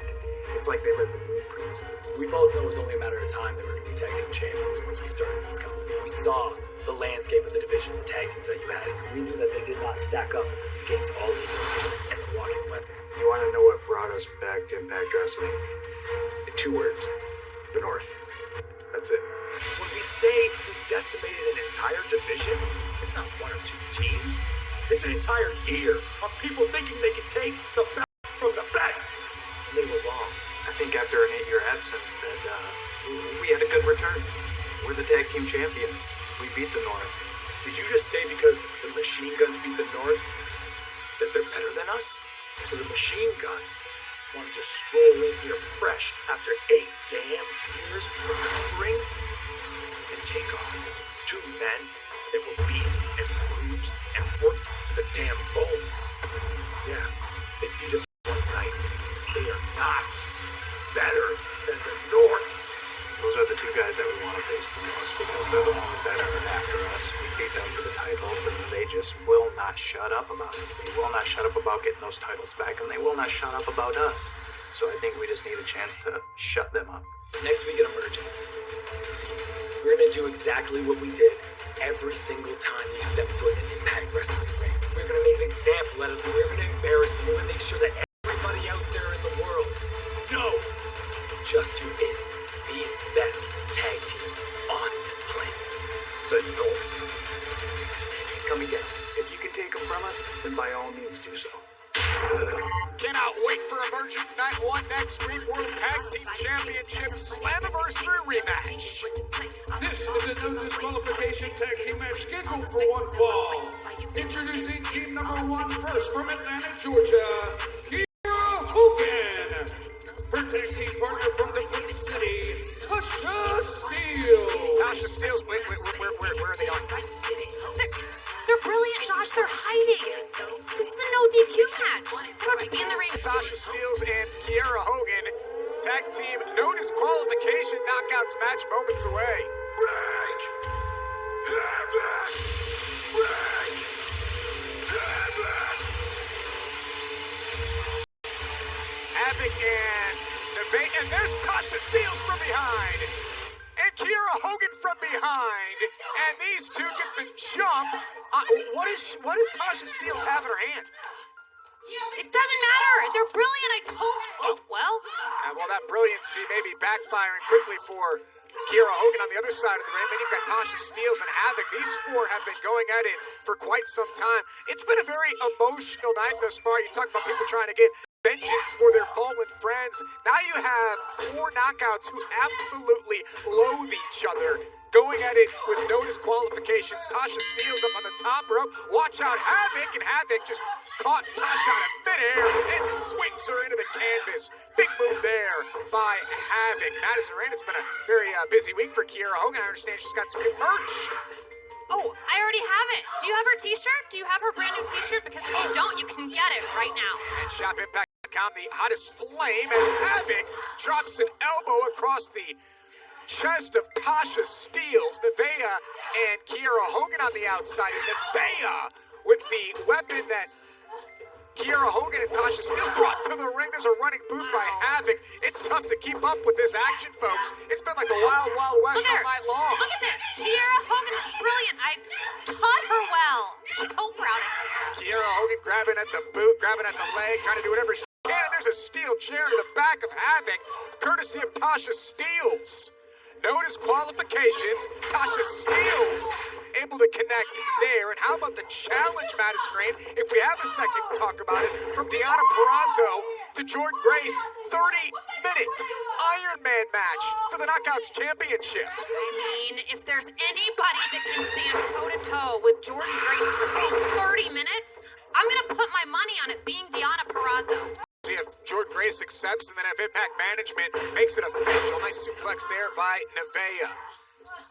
it's like they read the blueprints. We both know it was only a matter of time that we were going to be tag team champions once we started this company. We saw the landscape of the division, the tag teams that you had, and we knew that they did not stack up against All Elite and the Walking Weapon. You want to know what brought us back to Impact Wrestling? In 2 words, the North. That's it. When we say we decimated an entire division, it's not 1 or 2 teams. It's an entire year of people thinking they can take the best from the best. And they were wrong. I think after an 8-year absence that we had a good return. We're the tag team champions. We beat the North. Did you just say because the Machine Guns beat the North that they're better than us? So the Machine Guns want to just stroll in here fresh after 8 damn years of recovering and take on 2 men that were beat and bruised and worked to the damn bone. Yeah, they beat us one night. They are not better than the North. Those are the 2 guys that we want to face the most because they're the ones that are after us. We beat them for the titles and they just will not shut up about it. They will not shut up about getting those titles back and they will not shut up about us. So I think we just need a chance to shut them up. Next week at Emergence, see, we're going to do exactly what we did every single time you step foot in Impact Wrestling ring. We're going to make an example out of them. We're going to embarrass them. We're going to make sure that everybody out there in the world knows just who is the best tag team on this planet. The North. Come again. If you can take them from us, then by all means do so. Cannot wait for Emergence Night 1 next week. World Tag Team Championship Slammiversary rematch. This is a no disqualification tag team match scheduled for 1 fall. Introducing team number 1 first from Atlanta, Georgia, Kiera Hogan. Her tag team partner from the Queen City, Tasha Steelz. Tasha Steelz, wait, where are they on? They're brilliant, Josh. They're hiding. This is a no DQ match. They're about to be in the ring. Tasha Steelz and Kiera Hogan. Tag team no disqualification knockouts match moments away. Break! Havoc! Break! Havoc! Havoc and debate, and there's Tasha Steelz from behind. And Kiera Hogan from behind. And these 2 get the jump. What does Tasha Steelz have in her hand? It doesn't matter. They're brilliant. I told you. Oh, well. Well, that brilliancy may be backfiring quickly for Kiera Hogan on the other side of the ring. Then you've got Tasha Steelz and Havoc. These 4 have been going at it for quite some time. It's been a very emotional night thus far. You talk about people trying to get vengeance for their fallen friends. Now you have 4 knockouts who absolutely loathe each other. Going at it with no disqualifications. Tasha Steelz up on the top rope. Watch out, Havoc, and Havoc just caught Tasha out of midair and swings her into the canvas. Big move there by Havoc. Madison Rain, it's been a very busy week for Kiera Hogan. I understand she's got some good merch. Oh, I already have it. Do you have her t-shirt? Do you have her brand new t-shirt? Because if you don't, you can get it right now. And ShopImpact.com, the hottest flame as Havoc drops an elbow across the chest of Tasha Steelz. Nevaeh and Kiera Hogan on the outside. And Nevaeh with the weapon that Kiera Hogan and Tasha Steelz brought to the ring. There's a running boot by Havoc. It's tough to keep up with this action, folks. It's been like the Wild Wild West all night long. Look at this. Kiera Hogan is brilliant. I taught her well. So proud of her. Kiera Hogan grabbing at the boot, grabbing at the leg, trying to do whatever she can. And there's a steel chair to the back of Havoc, courtesy of Tasha Steelz. No disqualifications. Tasha Steelz able to connect there. And how about the challenge, Madison Rain? If we have a second to talk about it, from Deonna Purrazzo to Jordynne Grace, 30-minute Iron Man match for the Knockouts Championship. I mean, if there's anybody that can stand toe-to-toe with Jordynne Grace for 30 minutes, I'm going to put my money on it being Deonna Purrazzo. See if Jordynne Grace accepts, and then if Impact Management makes it official. Nice suplex there by Nevaeh.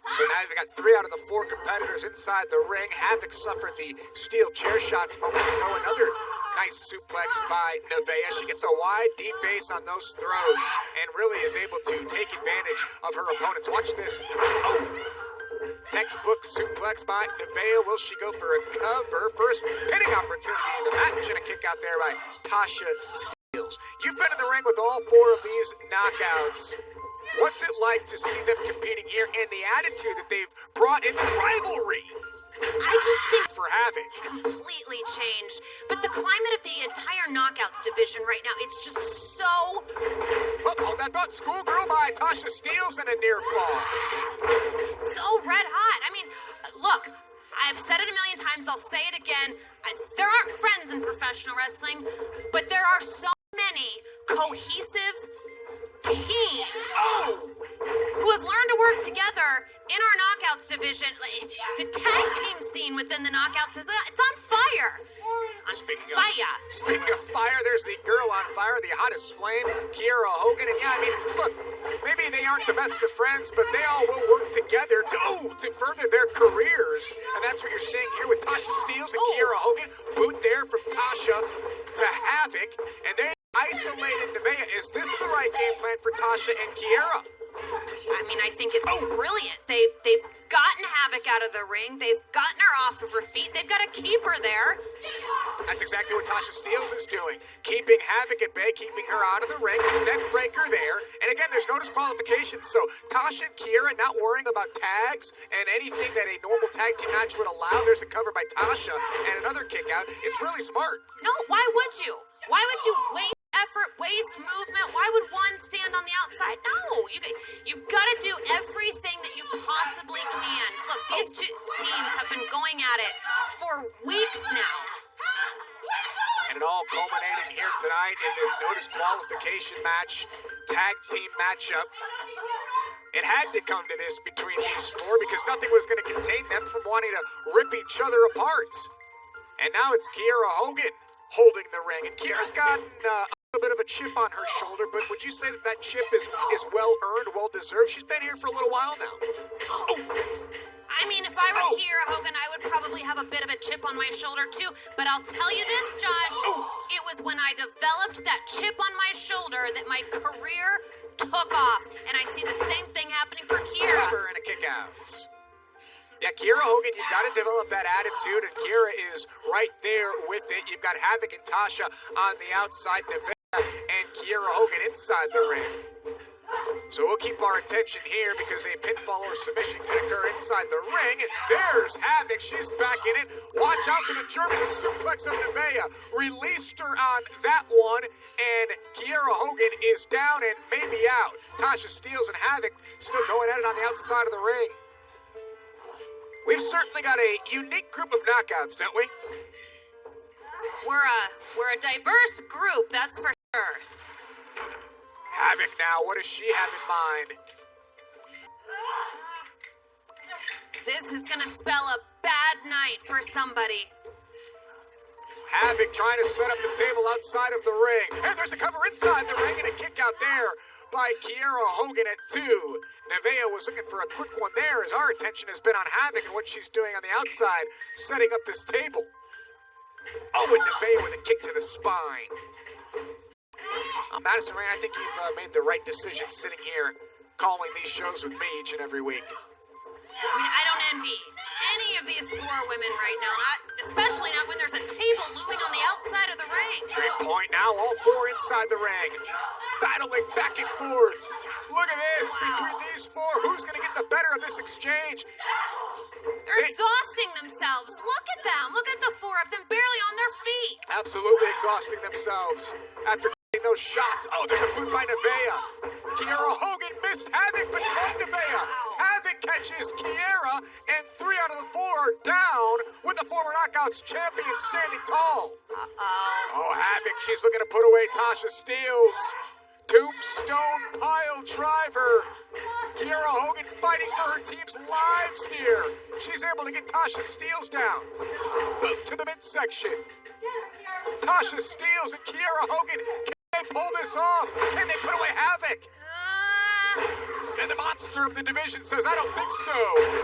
So now we've got 3 out of the 4 competitors inside the ring. Havoc suffered the steel chair shots moments ago. Another nice suplex by Nevaeh. She gets a wide, deep base on those throws and really is able to take advantage of her opponents. Watch this. Oh! Textbook suplex by Nevaeh. Will she go for a cover? First pinning opportunity in the match, and a kick out there by Tasha Steelz. You've been in the ring with all 4 of these knockouts. What's it like to see them competing here and the attitude that they've brought in the rivalry? I just think for Havoc completely changed. But the climate of the entire knockouts division right now, it's just so... Oh, hold that thought. Schoolgirl by Tasha Steelz and a near fall. So red hot. I mean, look, I've said it a million times. I'll say it again. There aren't friends in professional wrestling, but there are so many cohesive teams who have learned to work together in our knockouts division. The tag team scene within the knockouts it's on fire. Speaking of fire, there's the girl on fire, the hottest flame, Kiera Hogan. And yeah, I mean, look, maybe they aren't the best of friends, but they all will work together to further their careers. And that's what you're seeing here with Tasha Steelz and Kiera Hogan. Boot there from Tasha to Havoc. And they isolated Nevaeh. Is this the right game plan for Tasha and Kiera? I mean, I think it's brilliant. They've gotten Havoc out of the ring. They've gotten her off of her feet. They've got to keep her there. That's exactly what Tasha Steelz is doing. Keeping Havoc at bay, keeping her out of the ring. Neck breaker there. And again, there's no disqualifications. So Tasha and Kiera not worrying about tags and anything that a normal tag team match would allow. There's a cover by Tasha and another kick out. It's really smart. No, why would you? Why would you waste effort, waste movement? Why would one stand on the outside? No, you gotta do everything that you possibly can. Look, these two teams have been going at it for weeks now. And it all culminating here tonight in this no disqualification match, tag team matchup. It had to come to this between these 4 because nothing was going to contain them from wanting to rip each other apart. And now it's Kiera Hogan holding the ring. And Kiera's gotten a bit of a chip on her shoulder, but would you say that that chip is well earned, well deserved? She's been here for a little while now. I mean, if I were Kiera Hogan, I would probably have a bit of a chip on my shoulder too. But I'll tell you this, Josh, it was when I developed that chip on my shoulder that my career took off. And I see the same thing happening for Kiera. Cover and a kick out. Yeah, Kiera Hogan, you've got to develop that attitude, and Kiera is right there with it. You've got Havoc and Tasha on the outside, Nevaeh and Kiera Hogan inside the ring. So we'll keep our attention here because a pinfall or submission can occur inside the ring. And there's Havoc. She's back in it. Watch out for the German suplex of Nevaeh. Released her on that one. And Kiera Hogan is down and maybe out. Tasha Steelz and Havoc still going at it on the outside of the ring. We've certainly got a unique group of knockouts, don't we? We're a diverse group, that's for sure. Havoc now, what does she have in mind? This is gonna spell a bad night for somebody. Havoc trying to set up the table outside of the ring. And there's a cover inside the ring and a kick out there by Kiera Hogan at 2. Nevaeh was looking for a quick one there as our attention has been on Havoc and what she's doing on the outside, setting up this table. Oh, and Nevaeh with a kick to the spine. Madison Rain, I think you've made the right decision sitting here calling these shows with me each and every week. I mean, I don't envy any of these 4 women right now, not Especially not when there's a table looming on the outside of the ring. Great point. Now all four inside the ring. Battling back and forth. Look at this. Between these four, who's going to get the better of this exchange? They're exhausting themselves. Look at them. Look at the four of them barely on their feet. Absolutely exhausting themselves. After getting those shots. Oh, there's a boot by Nevaeh. Kiera Hogan missed Havoc, but caught Nevaeh. Havoc catches Kiera, and 3 out of the 4 are down with the former Knockouts champion standing tall. Oh, Havoc, she's looking to put away Tasha Steelz. Tombstone pile driver. Kiera Hogan fighting for her team's lives here. She's able to get Tasha Steelz down. Boot to the midsection. Tasha Steelz and Kiera Hogan. Can they pull this off? Can they put away Havoc? And the monster of the division says, I don't think so.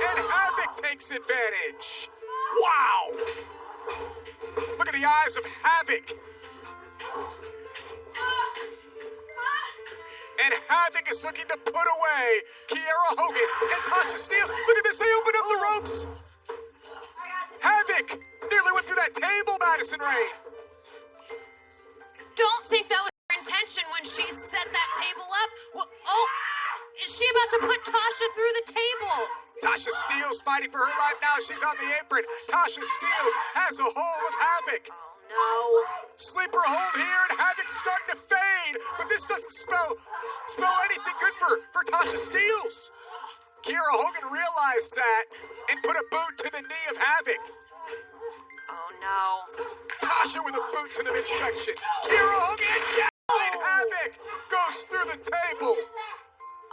And Havoc takes advantage. Wow. Look at the eyes of Havoc. And Havoc is looking to put away Kiera Hogan and Tasha Steelz. Look at this, they open up the ropes. Havoc nearly went through that table, Madison Rayne. Don't think that was her intention when she set that table up. Well, oh, is she about to put Tasha through the table? Tasha Steelz fighting for her life now. She's on the apron. Tasha Steelz has a hold of Havoc. No. Sleeper hold here, and Havoc's starting to fade. But this doesn't spell anything good for Tasha Steelz. Kiera Hogan realized that and put a boot to the knee of Havoc. Oh, no. Tasha with a boot to the midsection. Kiera Hogan, and Havoc goes through the table.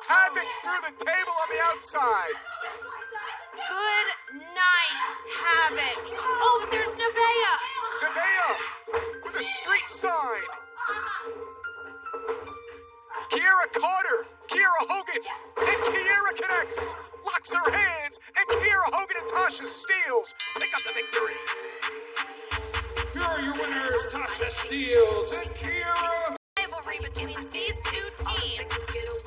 Havoc through the table on the outside. Good night, Havoc. Oh, but there's Nevaeh. Nevaeh with a street sign. Kiera caught her. Kiera Hogan and Kiera connects. Locks her hands, and Kiera Hogan and Tasha Steelz pick up the victory. Here are your winners, Tasha Steelz and Kiera. Rivalry between these two teams.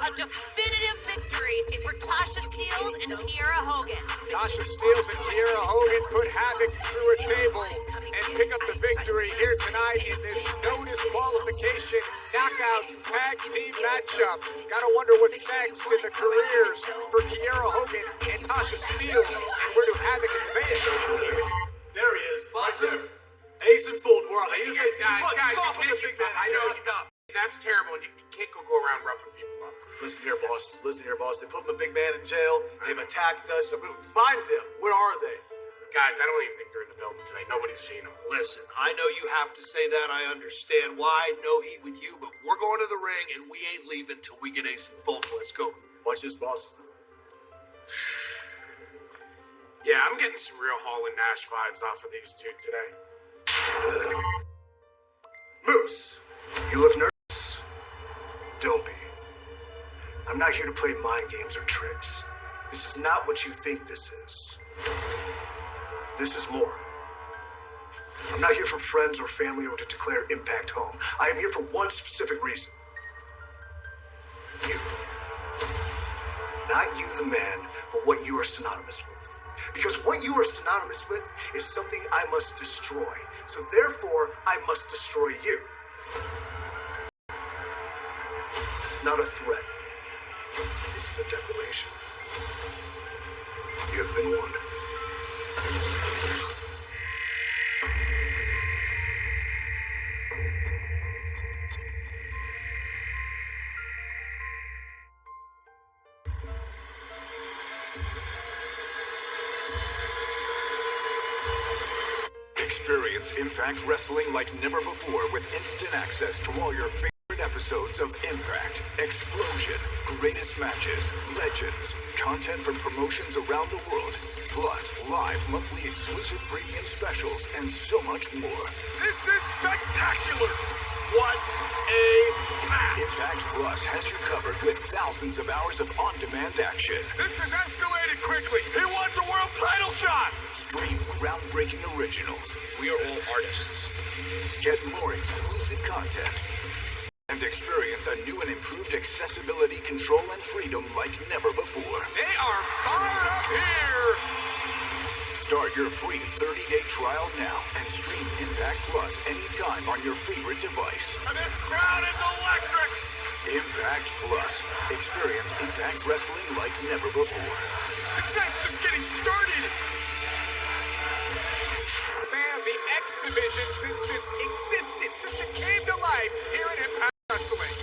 A definitive victory for Tasha Steelz and Kiera Hogan. Tasha Steelz and Kiera Hogan put Havoc through a table and pick up the victory here tonight in this no disqualification Knockouts tag team matchup. Gotta wonder what's next in the careers for Kiera Hogan and Tasha Steelz. And where do Havoc and Nevaeh go from here? There he is. Right there. Ace and full world. You guys, I know you got. That's terrible. You can't go around roughing people up. Listen here, boss. They put the big man in jail. They've attacked us. Find them. Where are they? Guys, I don't even think they're in the building tonight. Nobody's seen them. Listen, I know you have to say that. I understand why. No heat with you, but we're going to the ring, and we ain't leaving till we get Ace and Fulton. Let's go. Watch this, boss. Yeah, I'm getting some real Hall and Nash vibes off of these two today. Moose, you look nervous. Don't be. I'm not here to play mind games or tricks. This is not what you think this is. This is more. I'm not here for friends or family or to declare Impact home. I am here for one specific reason. You. Not you, the man, but what you are synonymous with. Because what you are synonymous with is something I must destroy. So therefore, I must destroy you. This is not a threat. This is a declaration. You have been warned. Experience Impact Wrestling like never before with instant access to all your favorite episodes of Impact, Explosion, greatest matches, legends, content from promotions around the world, plus live monthly exclusive premium specials, and so much more. This is spectacular! What a match! Impact Plus has you covered with thousands of hours of on-demand action. This has escalated quickly! He wants a world title shot! Stream groundbreaking originals. We are all artists. Get more exclusive content. And experience a new and improved accessibility, control, and freedom like never before. They are fired up here! Start your free 30-day trial now and stream Impact Plus anytime on your favorite device. And this crowd is electric! Impact Plus. Experience Impact Wrestling like never before. This night's just getting started! Fan of the X Division since its existence, since it came to life here in Impact Wrestling.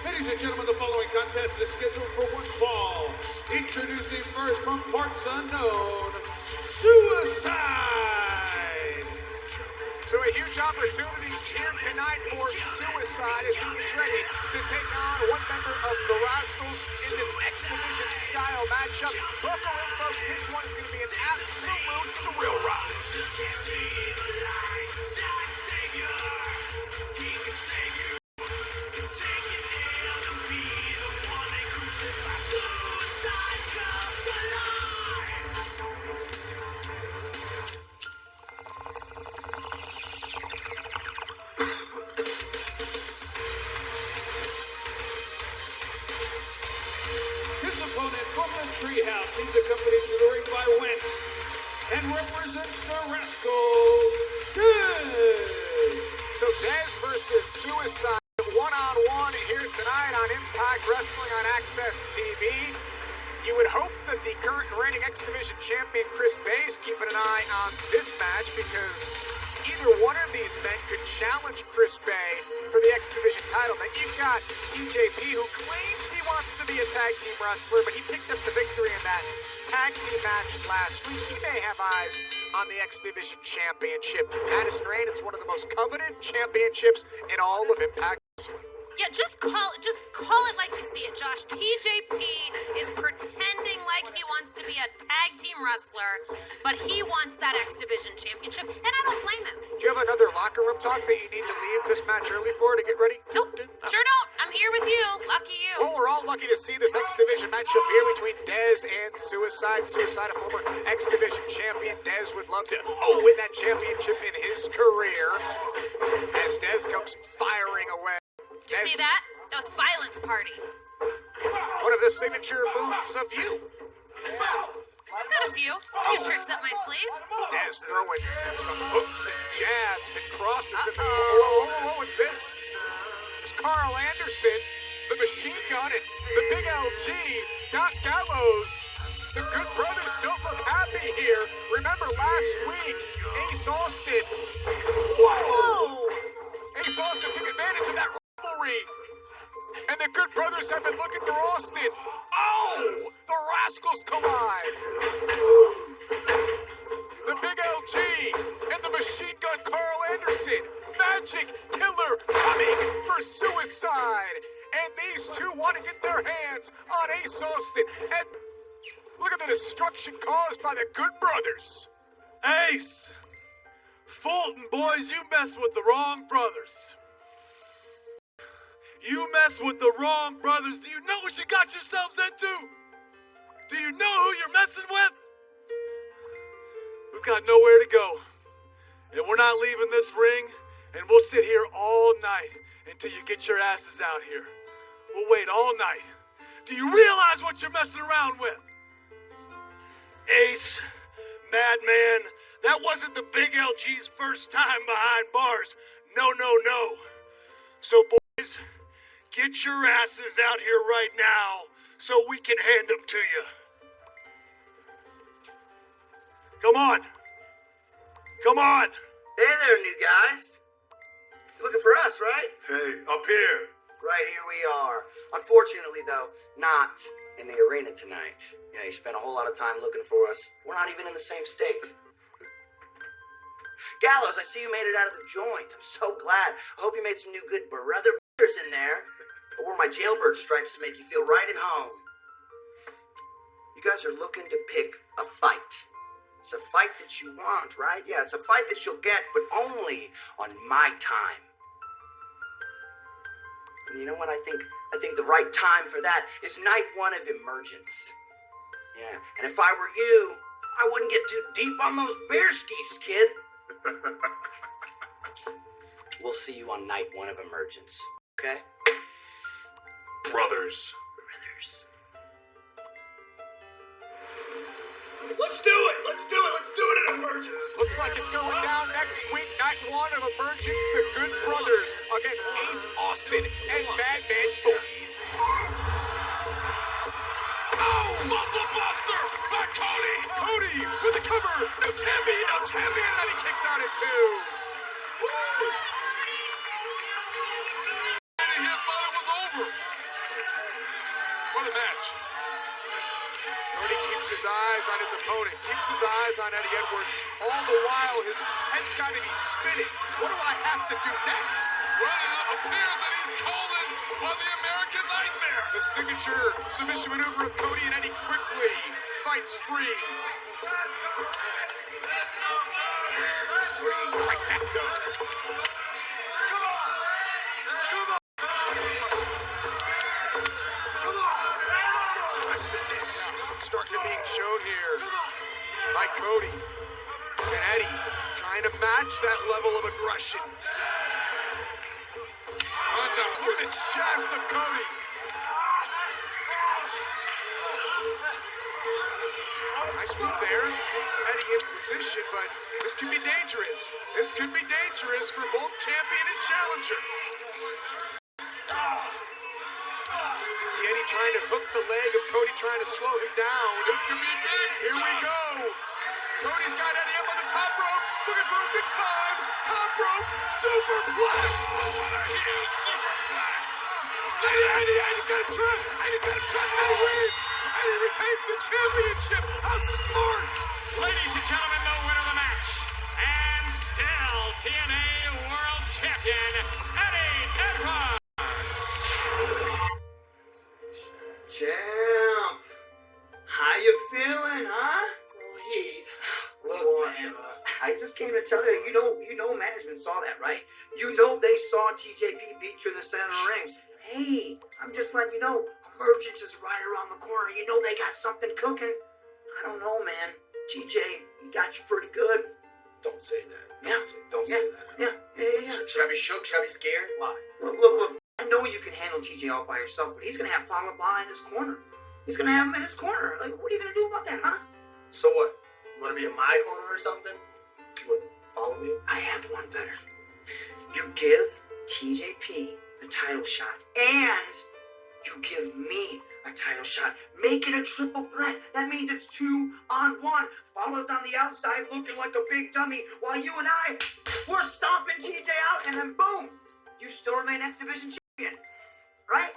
Ladies and gentlemen, the following contest is scheduled for one fall. Introducing first from parts unknown, Suicide! So a huge opportunity here tonight for Suicide as he's ready to take on one member of the Rascals in this X Division style matchup. Welcome in, folks. This one is going to be an absolute thrill ride. Treehouse. He's accompanied to the ring by Wentz and represents the Rascals, Dez. So Dez versus Suicide, one-on-one here tonight on Impact Wrestling on Access TV. You would hope that the current reigning X Division champion Chris Bay is keeping an eye on this match because either one of these men could challenge Chris Bay for the X Division title. Now you've got TJP who claims he wants to be a tag team wrestler, but he picked up the victory in that tag team match last week. He may have eyes on the X Division championship. Madison Rain, it's one of the most coveted championships in all of Impact Wrestling. Yeah, just call it like you see it, Josh. TJP is pretending like he wants to be a tag team wrestler, but he wants that X Division championship, and I don't blame him. Do you have another locker room talk that you need to leave this match early for to get ready? Nope, sure don't. I'm here with you. Lucky you. Well, we're all lucky to see this X Division matchup here between Dez and Suicide. Suicide, a former X Division champion. Dez would love to win that championship in his career as Dez comes firing away. Did you see that? That was Violence Party. One of the signature moves of you. I've got a few tricks up my sleeve. Dez throwing some hooks and jabs and crosses. Whoa, what's this? It's Carl Anderson, the Machine Gun, and the Big LG, Doc Gallows. The Good Brothers don't look happy here. Remember last week, Ace Austin. Whoa! Ace Austin took advantage of that rivalry. And the Good Brothers have been looking for Austin. Oh! The Rascals collide. The Big LG and the Machine Gun Carl Anderson. Magic Killer coming for Suicide. And these two want to get their hands on Ace Austin. And look at the destruction caused by the Good Brothers. Ace! Fulton, boys, you messed with the wrong brothers. You mess with the wrong brothers. Do you know what you got yourselves into? Do you know who you're messing with? We've got nowhere to go. And we're not leaving this ring, and we'll sit here all night until you get your asses out here. We'll wait all night. Do you realize what you're messing around with? Ace, Madman, that wasn't the Big LG's first time behind bars. No. So, boys, get your asses out here right now so we can hand them to you. Come on. Hey there, new guys. You're looking for us, right? Hey, up here. Right here we are. Unfortunately, though, not in the arena tonight. You spent a whole lot of time looking for us. We're not even in the same state. Gallows, I see you made it out of the joint. I'm so glad. I hope you made some new good brothers in there. I wore my jailbird stripes to make you feel right at home. You guys are looking to pick a fight. It's a fight that you want, right? Yeah, it's a fight that you'll get, but only on my time. And you know what? I think the right time for that is night one of Emergence. Yeah, and if I were you, I wouldn't get too deep on those beer skis, kid. We'll see you on night one of Emergence, okay? Brothers. Let's do it. Let's do it. Let's do it in Emergence. Looks like it's going down next week, night one of Emergence, the Good Brothers against Ace Austin and Madman Boogies. Oh, Muscle Buster by Cody. Cody with the cover. No champion, no champion. And he kicks out at two. And he thought it was over. What a match. Cody keeps his eyes on his opponent, keeps his eyes on Eddie Edwards. All the while, his head's got to be spinning. What do I have to do next? Well, it appears that he's calling for the American Nightmare. The signature submission maneuver of Cody, and Eddie quickly fights free. Cody right back down. Aggressiveness starting to being shown here by Cody. And Eddie trying to match that level of aggression. Watch out for the chest of Cody. Nice move there. It's Eddie in position, but this could be dangerous. This could be dangerous for both champion and challenger. See Eddie trying to hook the leg of Cody, trying to slow him down. This could be big. Here we go. Cody's got Eddie up on the top rope, looking for a big time. Top rope, superplex. Huge superplex. Eddie's got a trip. Eddie's got a trip. Eddie wins. Eddie retains the championship. How smart. Ladies and gentlemen, the winner of the match, and still TNA World Champion, Eddie Edwards. Champ, how you feeling, huh? Heat. Look, man, I just came to tell you, you know management saw that, right? You know they saw TJP beat you in the center of the rings. Hey, I'm just letting you know, Emergence is right around the corner. You know they got something cooking. I don't know, man. TJ, he got you pretty good. Don't say that. Don't say that. Yeah. Should I be shook? Should I be scared? Why? Look. I know you can handle TJ all by yourself, but he's going to have Falaba in his corner. He's going to have him in his corner. Like, what are you going to do about that, huh? So what? You want to be in my corner or something? You want to follow me? I have one better. You give TJP the title shot, and you give me a title shot. Make it a triple threat. That means it's 2-on-1. Fala's on the outside looking like a big dummy, while you and I, we're stomping TJ out, and then boom, you still remain X Division champion. Right?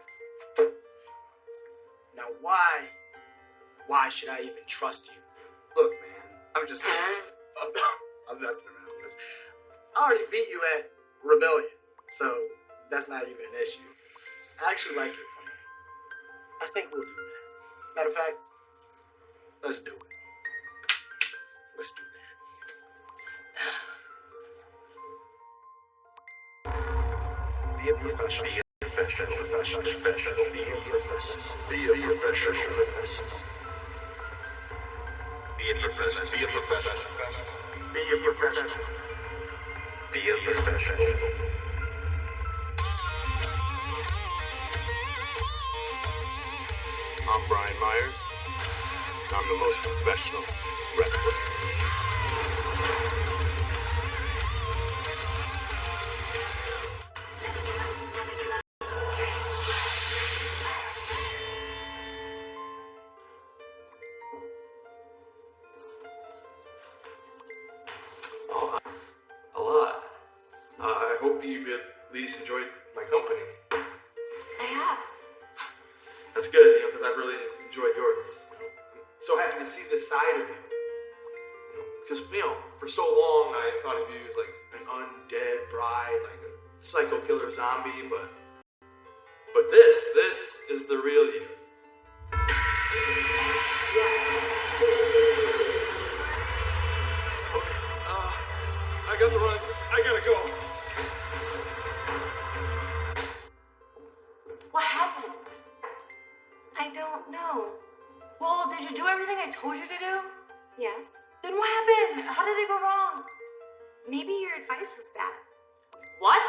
Now why should I even trust you? Look, man, I'm just, I'm messing around with this. I already beat you at Rebellion, so that's not even an issue. I actually like your plan. I think we'll do that. Matter of fact, let's do it. Let's do that. Be a professional. Be a professional. Be a professional. Be a professional. Be a professional. Be a professional. Be a professional. Be a professional. Be a professional. I'm Brian Myers. I'm the most professional wrestler. A lot. I hope you at least enjoyed my company. I have. That's good, because I've really enjoyed yours. I'm so happy to see this side of you. Because, for so long I thought of you as like an undead bride, like a psycho killer zombie, but this is the real you. I got the runs. I gotta go. What happened? I don't know. Well, did you do everything I told you to do? Yes. Then what happened? How did it go wrong? Maybe your advice was bad. What?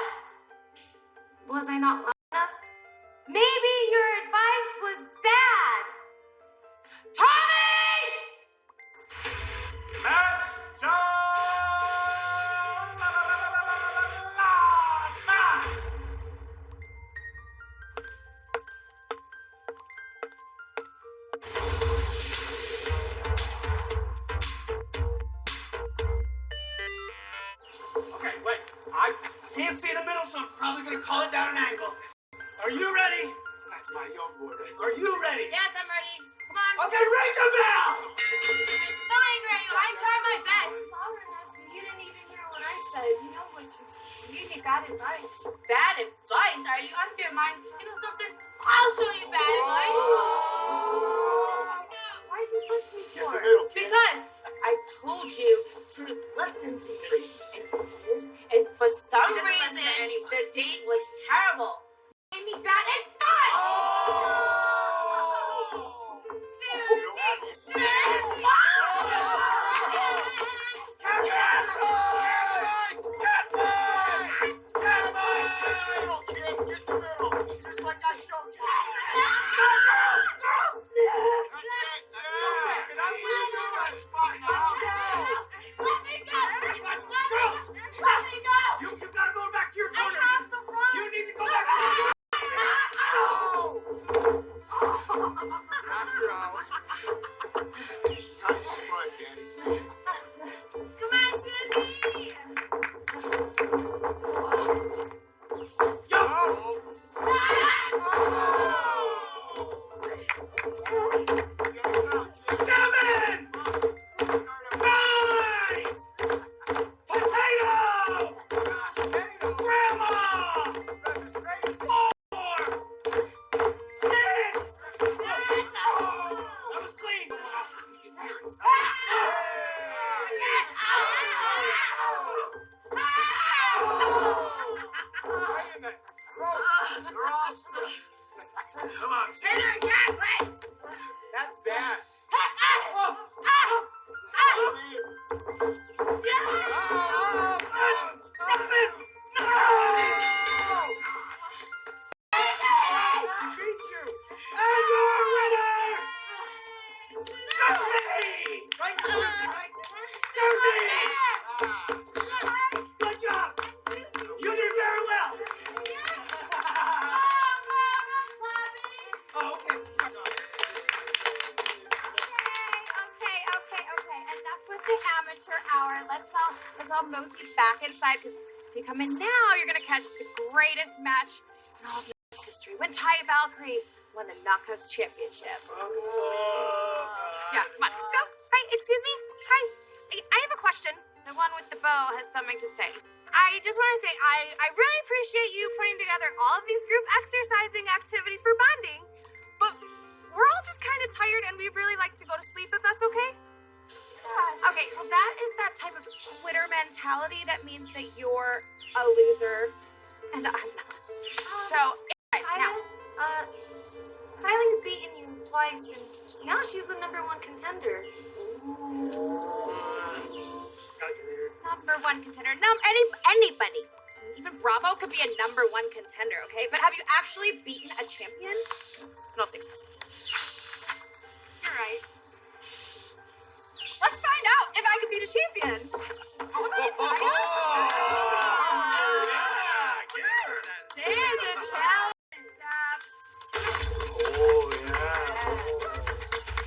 Was I not loud enough? Maybe your advice was bad. Tommy! we're gonna call it down an angle. Are you ready? That's my young boy. Are you ready? Yes, I'm ready. Come on. Okay, ring the bell! I'm sorry, Greg. I tried my best. You didn't even hear what I said. You know what you need bad advice. Bad advice? Are you undermining? You know something? I'll show you bad advice. Why'd you push me for? Because I told you to listen to me. And for some reason, the date was terrible. Gave me bad advice. Come on, Say it again, please. that's bad. Let's all mosey back inside, because if you come in now, you're gonna catch the greatest match in all of men's history, when Taya Valkyrie won the Knockouts Championship. Yeah, come on, let's go. Hi, excuse me. Hi, I have a question. The one with the bow has something to say. I just want to say, I really appreciate you putting together all of these group exercising activities for bonding, but we're all just kind of tired and we'd really like to go to sleep, if that's okay? Okay, well, that is that type of quitter mentality that means that you're a loser and I'm not. So, now. Kylie's beaten you twice, and now she's the #1 contender. Number one contender. Anybody. Even Bravo could be a #1 contender, okay? But have you actually beaten a champion? I don't think so. You're right. Let's find out if I can beat a champion. There's a challenge. Oh, yeah.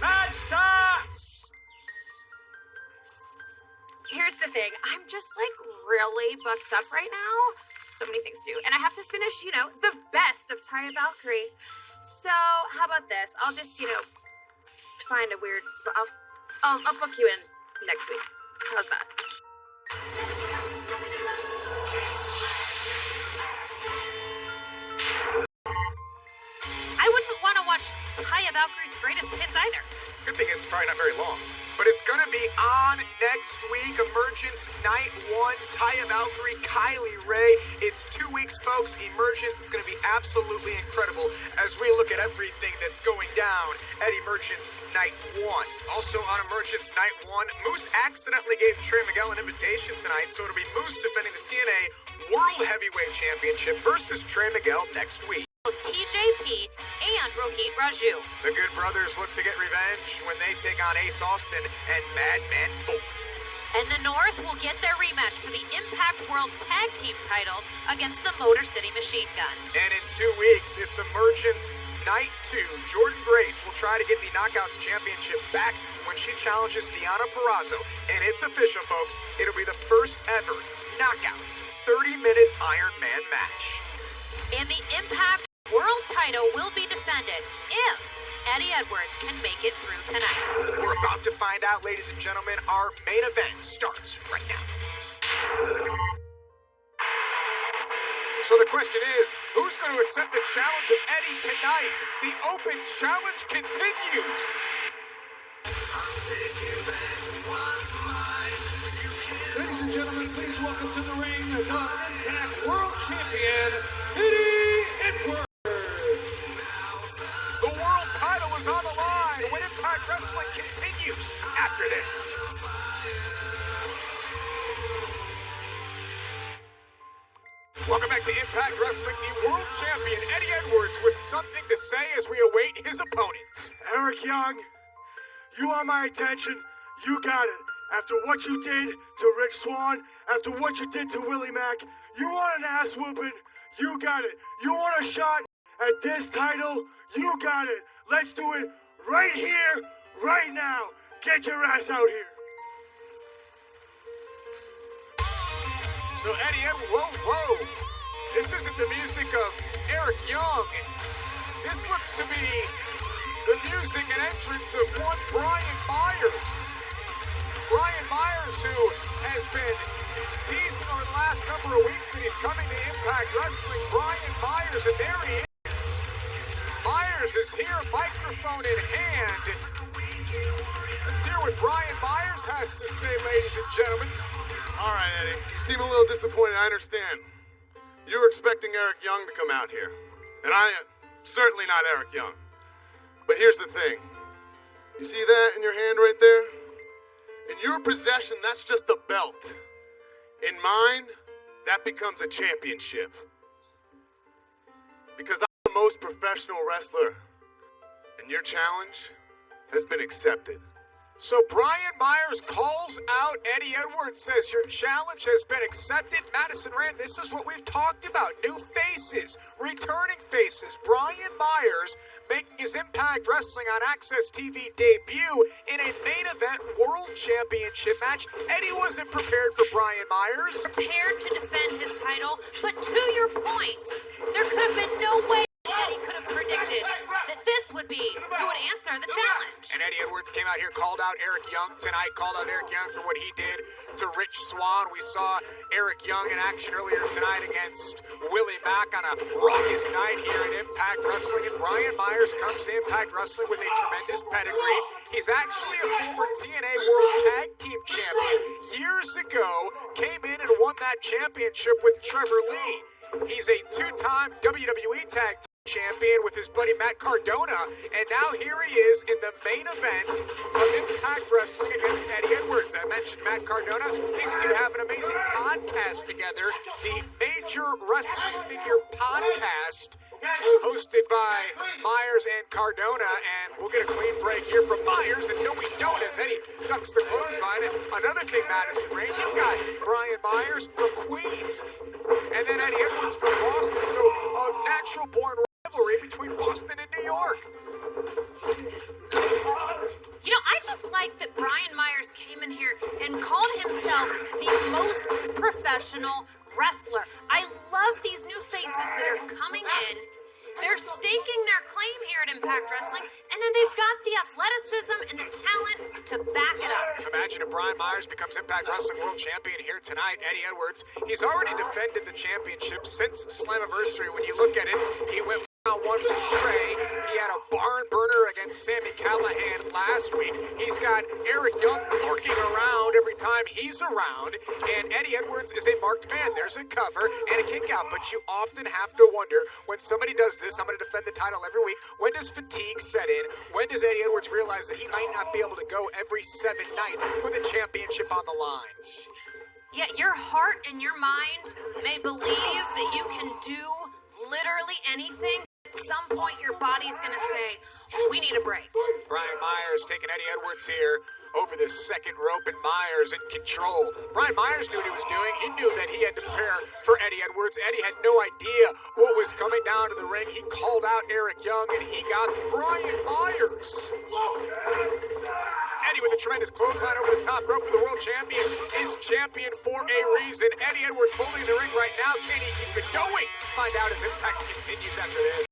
Match time! Here's the thing. I'm just really booked up right now. So many things to do. And I have to finish, the best of Taya Valkyrie. So how about this? I'll just, find a weird spot. I'll book you in next week. How's that? I wouldn't want to watch Taya Valkyrie's greatest hits either. Good thing is it's probably not very long. But it's going to be on next week. Emergence Night 1. Taya Valkyrie, Kylie Ray. It's 2 weeks, folks. Emergence is going to be absolutely incredible as we look at everything that's going down at Emergence Night 1. Also on Emergence Night 1, Moose accidentally gave Trey Miguel an invitation tonight, so it'll be Moose defending the TNA World Heavyweight Championship versus Trey Miguel next week. TJP and Rohit Raju. The Good Brothers look to get revenge when they take on Ace Austin and Madman Fulton. And the North will get their rematch for the Impact World Tag Team titles against the Motor City Machine Guns. And in 2 weeks, it's Emergence Night 2. Jordan Grace will try to get the Knockouts Championship back when she challenges Deonna Purrazzo. And it's official, folks. It'll be the first ever Knockouts 30-minute Iron Man match. And the Impact World title will be defended if Eddie Edwards can make it through tonight. We're about to find out, ladies and gentlemen. Our main event starts right now. So the question is, who's going to accept the challenge of Eddie tonight? The open challenge continues. Ladies and gentlemen, please welcome to the ring the Impact World Champion, Eddie Edwards. The world title is on the line when Impact Wrestling continues after this. Welcome back to Impact Wrestling. The world champion, Eddie Edwards, with something to say as we await his opponent. Eric Young, you want my attention? You got it. After what you did to Rich Swann, after what you did to Willie Mack, you want an ass whooping? You got it. You want a shot at this title? You got it. Let's do it right here, right now. Get your ass out here. So Eddie Edwards, whoa. This isn't the music of Eric Young. This looks to be the music and entrance of one Brian Myers. Brian Myers, who has been teasing over the last number of weeks that he's coming to Impact Wrestling. Brian Myers, and there he is. Myers is here, microphone in hand. Let's hear what Brian Myers has to say, ladies and gentlemen. All right, Eddie, you seem a little disappointed, I understand. You were expecting Eric Young to come out here. And I am certainly not Eric Young. But here's the thing. You see that in your hand right there? In your possession, that's just a belt. In mine, that becomes a championship. Because I'm the most professional wrestler. And your challenge has been accepted. So Brian Myers calls out Eddie Edwards, says your challenge has been accepted. Madison Rand, this is what we've talked about. New faces, returning faces. Brian Myers making his Impact Wrestling on Access TV debut in a main event World Championship match. Eddie wasn't prepared for Brian Myers. Prepared to defend his title, but to your point, there could have been no way Eddie could have predicted that this would be who would answer the challenge. And Eddie Edwards came out here, called out Eric Young tonight, called out Eric Young for what he did to Rich Swann. We saw Eric Young in action earlier tonight against Willie Mack on a raucous night here in Impact Wrestling. And Brian Myers comes to Impact Wrestling with a tremendous pedigree. He's actually a former TNA World Tag Team Champion. Years ago, came in and won that championship with Trevor Lee. He's a two-time WWE Tag Team Champion with his buddy Matt Cardona, and now here he is in the main event of Impact Wrestling against Eddie Edwards. I mentioned Matt Cardona. These two have an amazing podcast together, the Major Wrestling Figure Podcast, hosted by Myers and Cardona, and we'll get a clean break here from Myers, and no we don't as Eddie ducks the clothesline. And another thing, Madison Rain, you've got Brian Myers from Queens, and then Eddie Edwards from Boston, so a natural-born rivalry between Boston and New York. You know, I just like that Brian Myers came in here and called himself the most professional wrestler. I love these new faces that are coming in. They're staking their claim here at Impact Wrestling, and then they've got the athleticism and the talent to back it up. Imagine if Brian Myers becomes Impact Wrestling World Champion here tonight. Eddie Edwards, he's already defended the championship since Slammiversary. When you look at it, he went one from Trey. He had a barn burner against Sami Callihan last week. He's got Eric Young lurking around every time he's around. And Eddie Edwards is a marked man. There's a cover and a kick out. But you often have to wonder, when somebody does this, I'm going to defend the title every week, when does fatigue set in? When does Eddie Edwards realize that he might not be able to go every 7 nights with a championship on the line? Yeah, your heart and your mind may believe that you can do literally anything. At some point, your body's going to say, we need a break. Brian Myers taking Eddie Edwards here over the second rope, and Myers in control. Brian Myers knew what he was doing. He knew that he had to prepare for Eddie Edwards. Eddie had no idea what was coming down to the ring. He called out Eric Young, and he got Brian Myers. Eddie with a tremendous clothesline over the top rope, but the world champion is champion for a reason. Eddie Edwards holding the ring right now. Can he keep it going? Find out as Impact continues after this.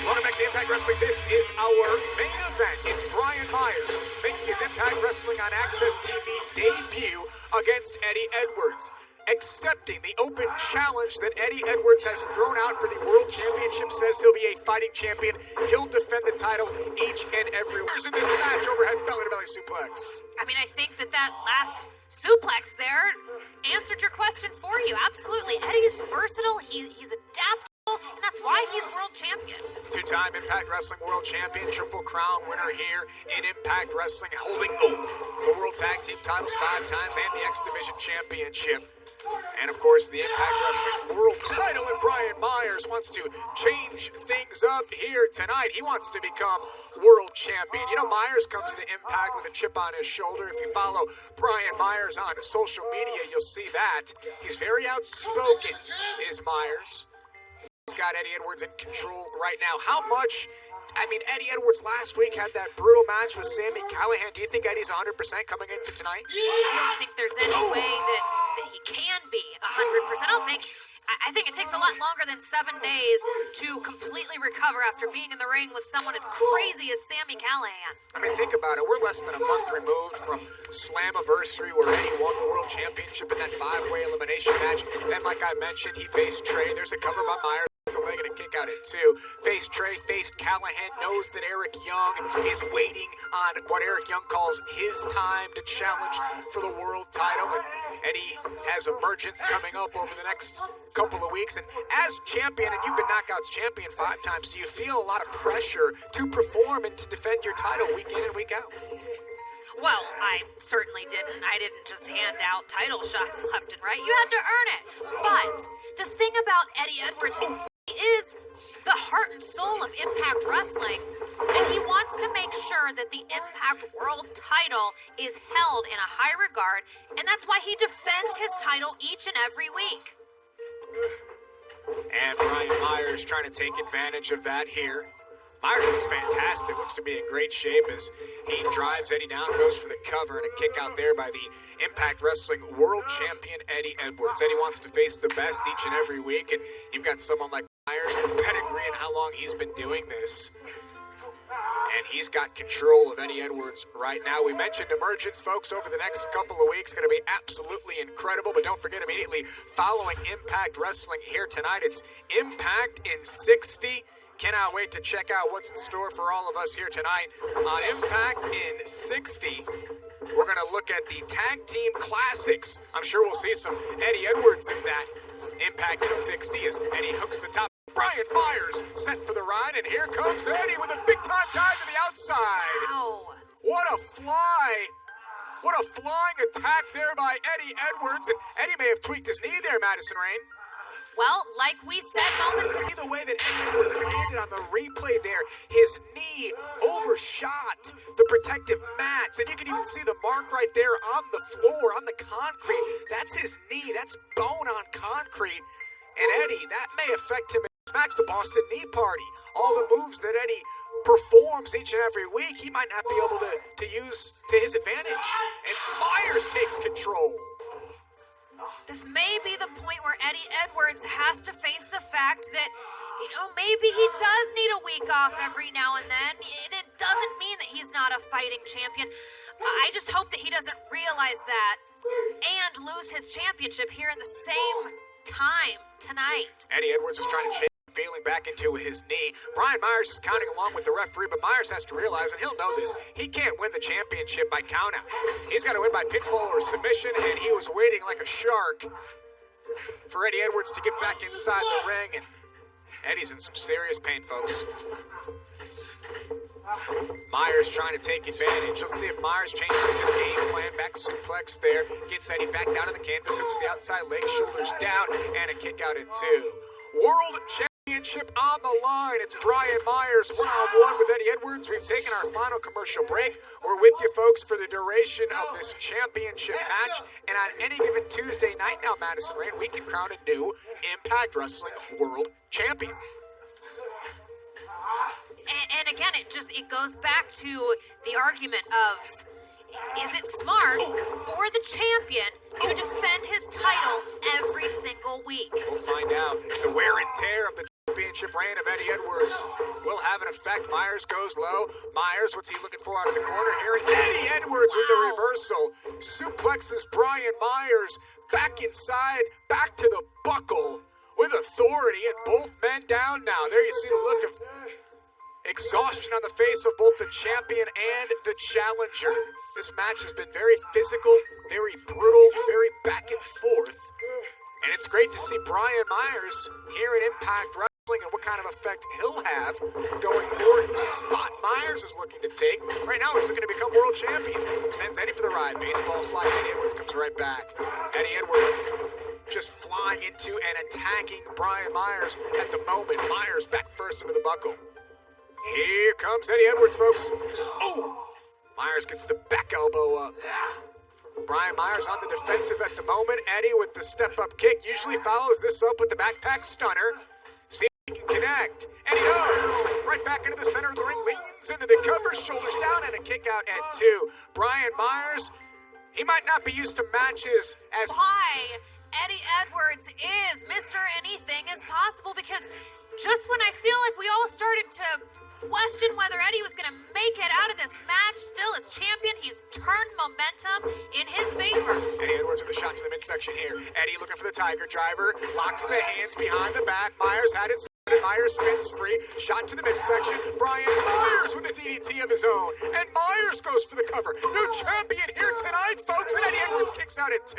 Welcome back to Impact Wrestling. This is our main event. It's Brian Myers making his Impact Wrestling on Access TV debut against Eddie Edwards, accepting the open challenge that Eddie Edwards has thrown out for the World Championship. Says he'll be a fighting champion. He'll defend the title each and every week. In this match, overhead belly-to-belly suplex. I mean, I think that last suplex there answered your question for you. Absolutely. Eddie's versatile. He's adaptable. And that's why he's world champion. Two-time Impact Wrestling World Champion, Triple Crown winner here in Impact Wrestling, holding the World Tag Team titles 5 times and the X Division Championship. And, of course, the Impact Wrestling World title. And Brian Myers wants to change things up here tonight. He wants to become world champion. You know, Myers comes to Impact with a chip on his shoulder. If you follow Brian Myers on social media, you'll see that. He's very outspoken, is Myers. He's got Eddie Edwards in control right now. How much? I mean, Eddie Edwards last week had that brutal match with Sami Callihan. Do you think Eddie's 100% coming into tonight? I don't think there's any way that he can be 100%. I think it takes a lot longer than 7 days to completely recover after being in the ring with someone as crazy as Sami Callihan. I mean, think about it. We're less than a month removed from Slammiversary, where Eddie won the World Championship in that 5-way elimination match. Then, like I mentioned, he faced Trey. There's a cover by Myers. The leg and a kick out at 2. Faced Trey, faced Callahan, knows that Eric Young is waiting on what Eric Young calls his time to challenge for the world title. And Eddie has emergence coming up over the next couple of weeks. And as champion, and you've been Knockouts champion 5 times, do you feel a lot of pressure to perform and to defend your title week in and week out? Well, I certainly didn't. I didn't just hand out title shots left and right. You had to earn it. But the thing about Eddie Edwards is the heart and soul of Impact Wrestling, and he wants to make sure that the Impact World title is held in a high regard, and that's why he defends his title each and every week. And Brian Myers trying to take advantage of that here. Myers looks fantastic, looks to be in great shape as he drives Eddie down, goes for the cover, and a kick out there by the Impact Wrestling World Champion Eddie Edwards. Eddie wants to face the best each and every week, and you've got someone like Myers, pedigree and how long he's been doing this. And he's got control of Eddie Edwards right now. We mentioned emergence, folks, over the next couple of weeks. Going to be absolutely incredible. But don't forget, immediately following Impact Wrestling here tonight, it's Impact in 60. Cannot wait to check out what's in store for all of us here tonight on Impact in 60. We're going to look at the Tag Team Classics. I'm sure we'll see some Eddie Edwards in that Impact in 60 as Eddie hooks the top. Brian Myers set for the ride, and here comes Eddie with a big-time dive to the outside. Wow. What a fly. What a flying attack there by Eddie Edwards. And Eddie may have tweaked his knee there, Madison Rain. Well, like we said moments ago, the way that Eddie Edwards landed on the replay there, his knee overshot the protective mats, and you can even see the mark right there on the floor, on the concrete. That's his knee. That's bone on concrete. And Eddie, that may affect him in this match, the Boston Knee Party. All the moves that Eddie performs each and every week, he might not be able to use to his advantage. And Myers takes control. This may be the point where Eddie Edwards has to face the fact that, maybe he does need a week off every now and then. It doesn't mean that he's not a fighting champion. I just hope that he doesn't realize that and lose his championship here in the same time tonight. Eddie Edwards is trying to change feeling back into his knee. Brian Myers is counting along with the referee, but Myers has to realize, and he'll know this, he can't win the championship by countout. He's got to win by pinfall or submission, and he was waiting like a shark for Eddie Edwards to get back inside the ring, and Eddie's in some serious pain, folks. Myers trying to take advantage. Let's see if Myers changes his game plan. Back suplex there. Gets Eddie back down to the canvas. Hooks the outside leg. Shoulders down. And a kick out at 2. World Championship on the line. It's Brian Myers one-on-one with Eddie Edwards. We've taken our final commercial break. We're with you folks for the duration of this championship match. And on any given Tuesday night now, Madison Rain, we can crown a new Impact Wrestling World Champion. And And again, it goes back to the argument of, is it smart for the champion to defend his title every single week? We'll find out. The wear and tear of the championship reign of Eddie Edwards will have an effect. Myers goes low. Myers, what's he looking for out of the corner here? And Eddie Edwards with the reversal. Suplexes Brian Myers back inside, back to the buckle with authority, and both men down now. There you see the look of exhaustion on the face of both the champion and the challenger. This match has been very physical, very brutal, very back and forth. And it's great to see Brian Myers here at Impact Wrestling and what kind of effect he'll have going forward. The spot Myers is looking to take. Right now he's looking to become world champion. Sends Eddie for the ride. Baseball slide. Eddie Edwards comes right back. Eddie Edwards just flying into and attacking Brian Myers at the moment. Myers back first into the buckle. Here comes Eddie Edwards, folks. Oh! Myers gets the back elbow up. Brian Myers on the defensive at the moment. Eddie with the step-up kick usually follows this up with the backpack stunner. See if he can connect. And he does. Right back into the center of the ring. Leans into the cover, shoulders down, and a kick out at 2. Brian Myers, he might not be used to matches as high. Eddie Edwards is Mr. Anything is Possible, because just when I feel like we all started to question whether Eddie was going to make it out of this match still as champion, he's turned momentum in his favor. Eddie Edwards with a shot to the midsection here. Eddie looking for the Tiger Driver, locks the hands behind the back. Myers had it. Myers spins free, shot to the midsection. Brian Myers with a DDT of his own, and Myers goes for the cover. New champion here tonight, folks, and Eddie Edwards kicks out at 2.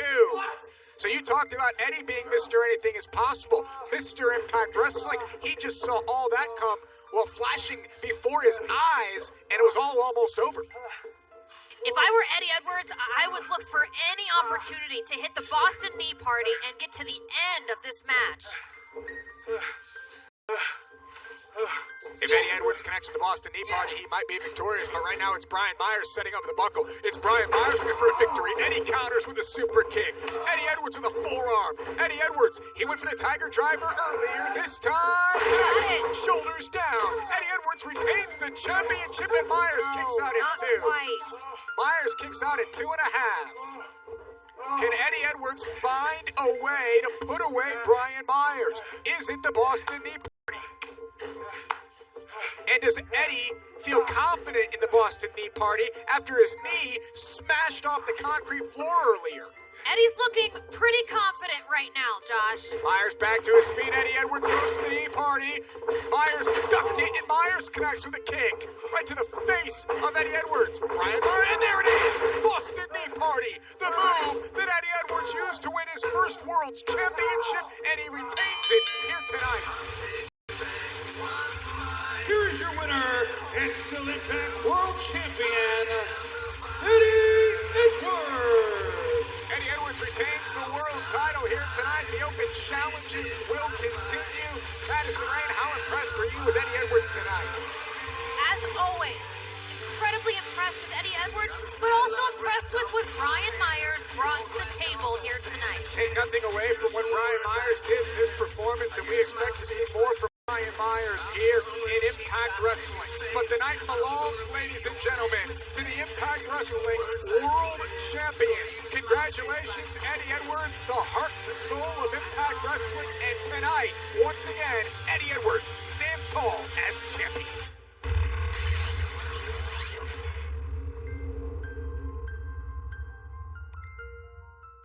So you talked about Eddie being Mr. Anything is Possible, Mr. Impact Wrestling. He just saw all that come while flashing before his eyes, and it was all almost over. If I were Eddie Edwards, I would look for any opportunity to hit the Boston Knee Party and get to the end of this match. If Eddie Edwards connects to the Boston Knee Party, he might be victorious, but right now it's Brian Myers setting up the buckle. It's Brian Myers looking for a victory. Eddie counters with a super kick. Eddie Edwards with a forearm. Eddie Edwards, he went for the Tiger Driver earlier. This time, shoulders down. Eddie Edwards retains the championship, and Myers kicks out at 2. Myers kicks out at 2.5. Can Eddie Edwards find a way to put away Brian Myers? Is it the Boston Knee Party? And does Eddie feel confident in the Boston Knee Party after his knee smashed off the concrete floor earlier? Eddie's looking pretty confident right now, Josh. Myers back to his feet. Eddie Edwards goes to the Knee Party. Myers ducked it, and Myers connects with a kick right to the face of Eddie Edwards. Brian Myers, and there it is! Boston Knee Party, the move that Eddie Edwards used to win his first World's Championship, and he retains it here tonight. Here is your winner, and still Impact World Champion, Eddie Edwards. Eddie Edwards retains the world title here tonight. The open challenges will continue. Madison Rain, how impressed were you with Eddie Edwards tonight? As always, incredibly impressed with Eddie Edwards, but also impressed with what Brian Myers brought to the table here tonight. Take nothing away from what Brian Myers did in this performance, and we expect to see more from Brian Myers here in Impact Wrestling. But the night belongs, ladies and gentlemen, to the Impact Wrestling World Champion. Congratulations, Eddie Edwards, the heart and soul of Impact Wrestling. And tonight, once again, Eddie Edwards stands tall